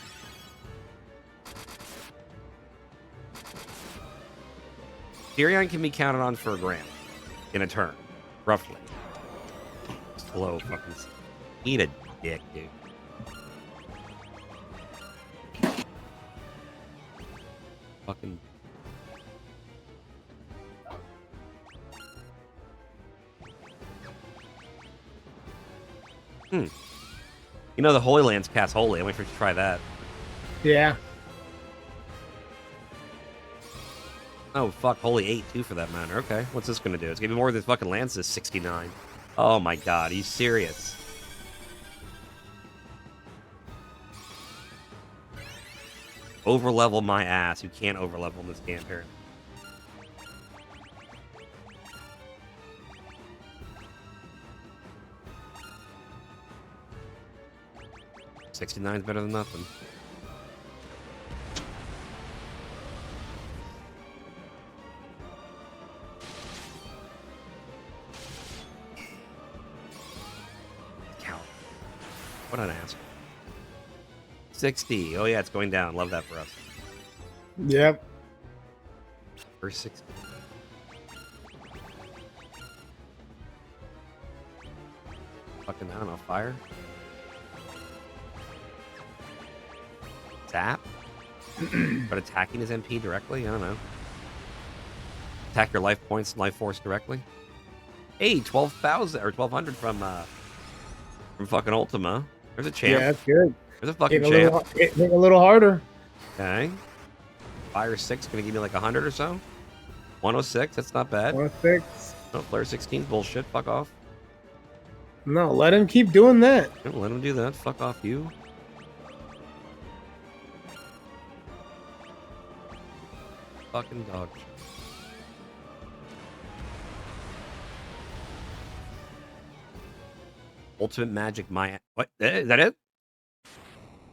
Tyrion can be counted on for a grand in a turn, roughly. Slow fucking. Eat a dick, dude. Fucking. You know the Holy Lands cast Holy. I'm waiting for you to try that. Yeah. Oh, fuck. Holy 8, too, for that matter. Okay. What's this going to do? It's going to be more than fucking Lance is 69. Oh, my God. Are you serious? Overlevel my ass. You can't overlevel in this game, apparently. $69 is better than nothing. Cow. What an asshole. 60. Oh yeah, it's going down. Love that for us. Yep. First 60. Fucking, I don't know, fire? Zap? But attacking his MP directly? I don't know. Attack your life points and life force directly? Hey, 12,000 or 1,200 from fucking Ultima. There's a champ. Yeah, that's good. There's a fucking Hit champ. a little harder. Okay. 5 or 6 gonna give me like 100 or so. 106. That's not bad. 106. No, Flare 16 bullshit. Fuck off. No, let him keep doing that. Don't let him do that. Fuck off, you. Fucking dog. Ultimate Magic, my what? Is that it?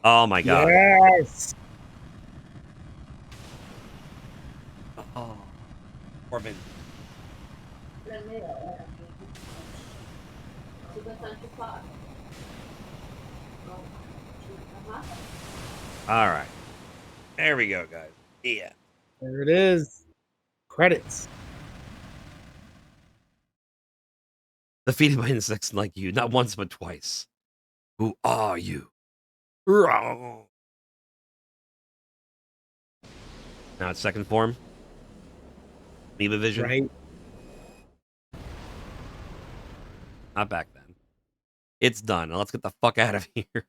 Oh my god. Yes. Oh, Corbin. All right. There we go, guys. Yeah. There it is. Credits. Defeated by insects like you, not once but twice. Who are you? Now it's second form. Amoeba vision. Right. Not back then. It's done. Now let's get the fuck out of here.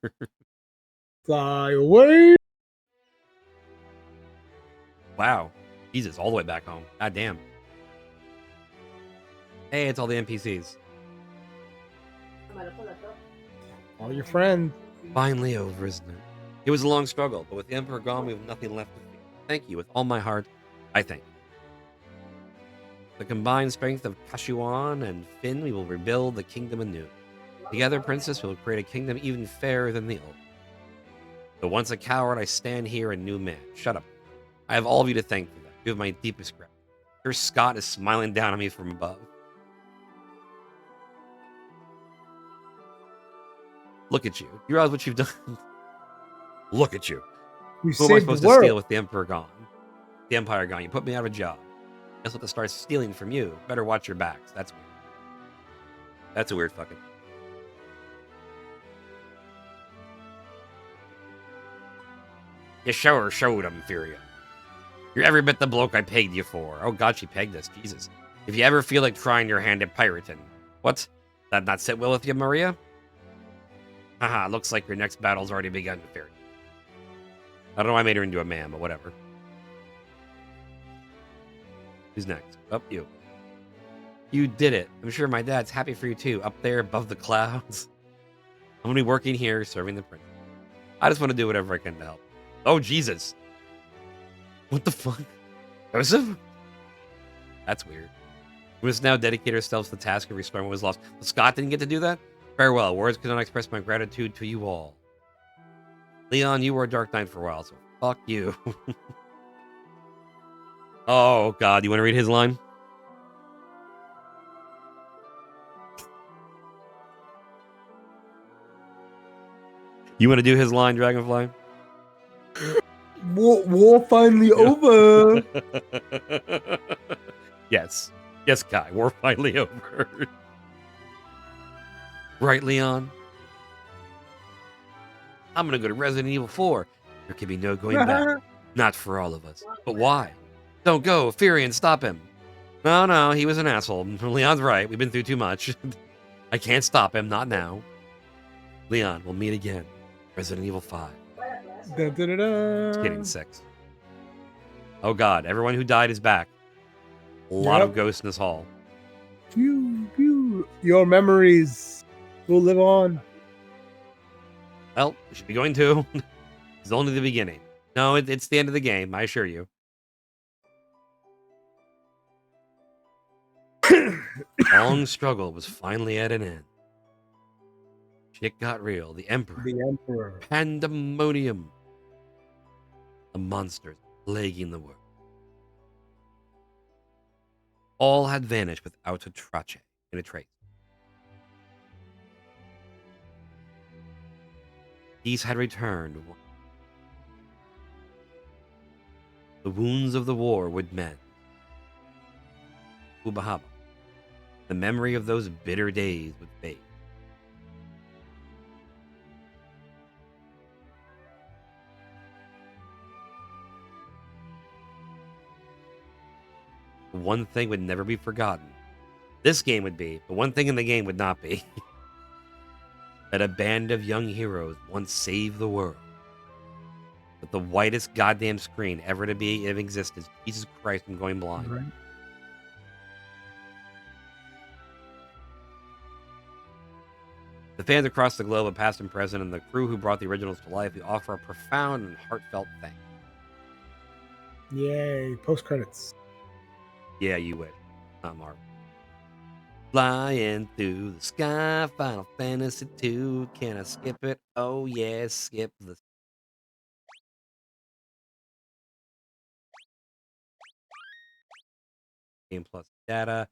Fly away. Wow. Jesus, all the way back home. God damn. Hey, it's all the NPCs. All your friends. Finally over, isn't it? It was a long struggle, but with the Emperor gone, we have nothing left to fear. Thank you. With all my heart, I thank you. The combined strength of Kashuan and Finn, we will rebuild the kingdom anew. Together, Princess, we will create a kingdom even fairer than the old. Though once a coward, I stand here a new man. Shut up. I have all of you to thank for that. You have my deepest gratitude. Sir Scott is smiling down on me from above. Look at you. You realize what you've done? Look at you. You Who am I saved supposed the to steal world. with the Emperor gone? The Empire gone. You put me out of a job. Guess what to start stealing from you? Better watch your backs. That's weird. That's a weird fucking... You sure showed him, Furia. You're every bit the bloke I pegged you for. Oh god, she pegged us. Jesus. If you ever feel like trying your hand at pirating... What? That not sit well with you, Maria? Haha, looks like your next battle's already begun, Furia. I don't know why I made her into a man, but whatever. Who's next? Up, you. You did it. I'm sure my dad's happy for you too. Up there above the clouds. I'm gonna be working here, serving the prince. I just want to do whatever I can to help. Oh, Jesus. What the fuck? Joseph? That's weird. We must now dedicate ourselves to the task of restoring what was lost. Well, Scott didn't get to do that? Farewell. Words cannot express my gratitude to you all. Leon, you were a Dark Knight for a while, so fuck you. Oh, God. You want to read his line? You want to do his line, Dragonfly? War finally over. Yes. Yes, Kai. War finally over. Right, Leon? I'm going to go to Resident Evil 4. There can be no going back. Not for all of us. But why? Don't go. Furion, stop him. No, he was an asshole. Leon's right. We've been through too much. I can't stop him. Not now. Leon, we'll meet again. Resident Evil 5. Dun, dun, dun, dun. Just kidding, 6. Oh god, everyone who died is back. A lot of ghosts in this hall. Pew, pew. Your memories will live on. Well, we should be going to. It's only the beginning. No, it's the end of the game, I assure you. Long struggle was finally at an end. Shit got real. The Emperor. The Emperor. Pandemonium. The monsters plaguing the world. All had vanished without a trace. Peace had returned. The wounds of the war would mend. Ubahaba. The memory of those bitter days would fade. One thing would never be forgotten. This game would be, but one thing in the game would not be. That a band of young heroes once saved the world. with the whitest goddamn screen ever to be in existence. Jesus Christ, I'm going blind. Right. The fans across the globe, past and present, and the crew who brought the originals to life, we offer a profound and heartfelt thanks. Yay! Post credits. Yeah, you wish. Not Marvel. Flying through the sky, Final Fantasy 2. Can I skip it? Oh yeah, skip the. Game plus data.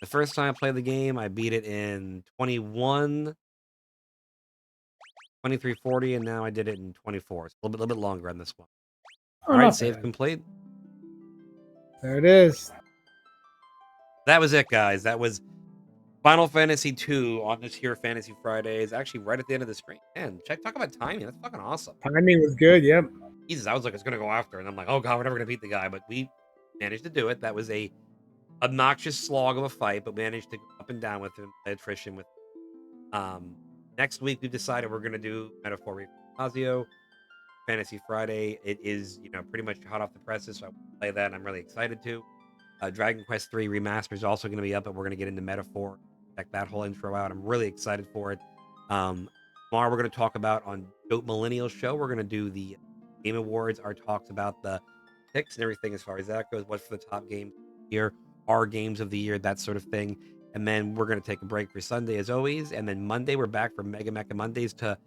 The first time I played the game, I beat it in 2340, and now I did it in 24. It's a little bit longer on this one. Oh, All right, not save bad. complete. There it is. That was it, guys. That was Final Fantasy 2 on this here Fantasy Fridays. Actually, right at the end of the screen. Man, talk about timing. That's fucking awesome. Timing was good. Yep. Jesus, I was like, it's gonna go after, and I'm like, oh god, we're never gonna beat the guy, but we managed to do it. That was a obnoxious slog of a fight, but managed to go up and down with him, attrition with. Next week we've decided we're gonna do Metaphor Fazio Fantasy Friday. It is pretty much hot off the presses, so I will play that. And I'm really excited to. Dragon Quest 3 Remaster is also going to be up, but we're going to get into Metaphor. Check that whole intro out. I'm really excited for it. Tomorrow we're going to talk about on Dope Millennial Show. We're going to do the Game Awards. Our talks about the picks and everything as far as that goes. What's for the top games here, our games of the year, that sort of thing. And then we're going to take a break for Sunday as always. And then Monday we're back for Mega Mecha Mondays to.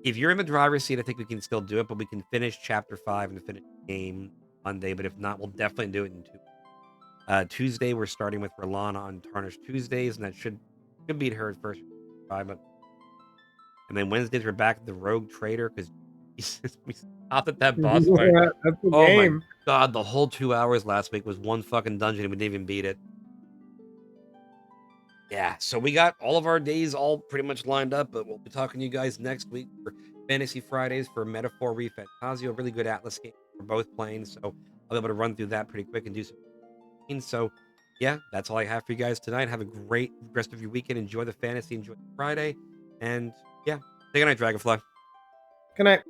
If you're in the driver's seat, I think we can still do it, but we can finish Chapter 5 and finish the game Monday. But if not, we'll definitely do it in 2 weeks. Tuesday, we're starting with Rolana on Tarnished Tuesdays, and that should beat her at first. And then Wednesdays, we're back at the Rogue Trader because we stopped at that boss fight. Yeah, that's the Oh game. my god, the whole 2 hours last week was one fucking dungeon, and we didn't even beat it. Yeah, so we got all of our days all pretty much lined up, but we'll be talking to you guys next week for Fantasy Fridays for Metaphor Refantasio, a really good Atlas game we're both playing, so I'll be able to run through that pretty quick and do some. So, yeah, that's all I have for you guys tonight. Have a great rest of your weekend. Enjoy the fantasy, enjoy the Friday, and yeah, say good night, Dragonfly. Good night.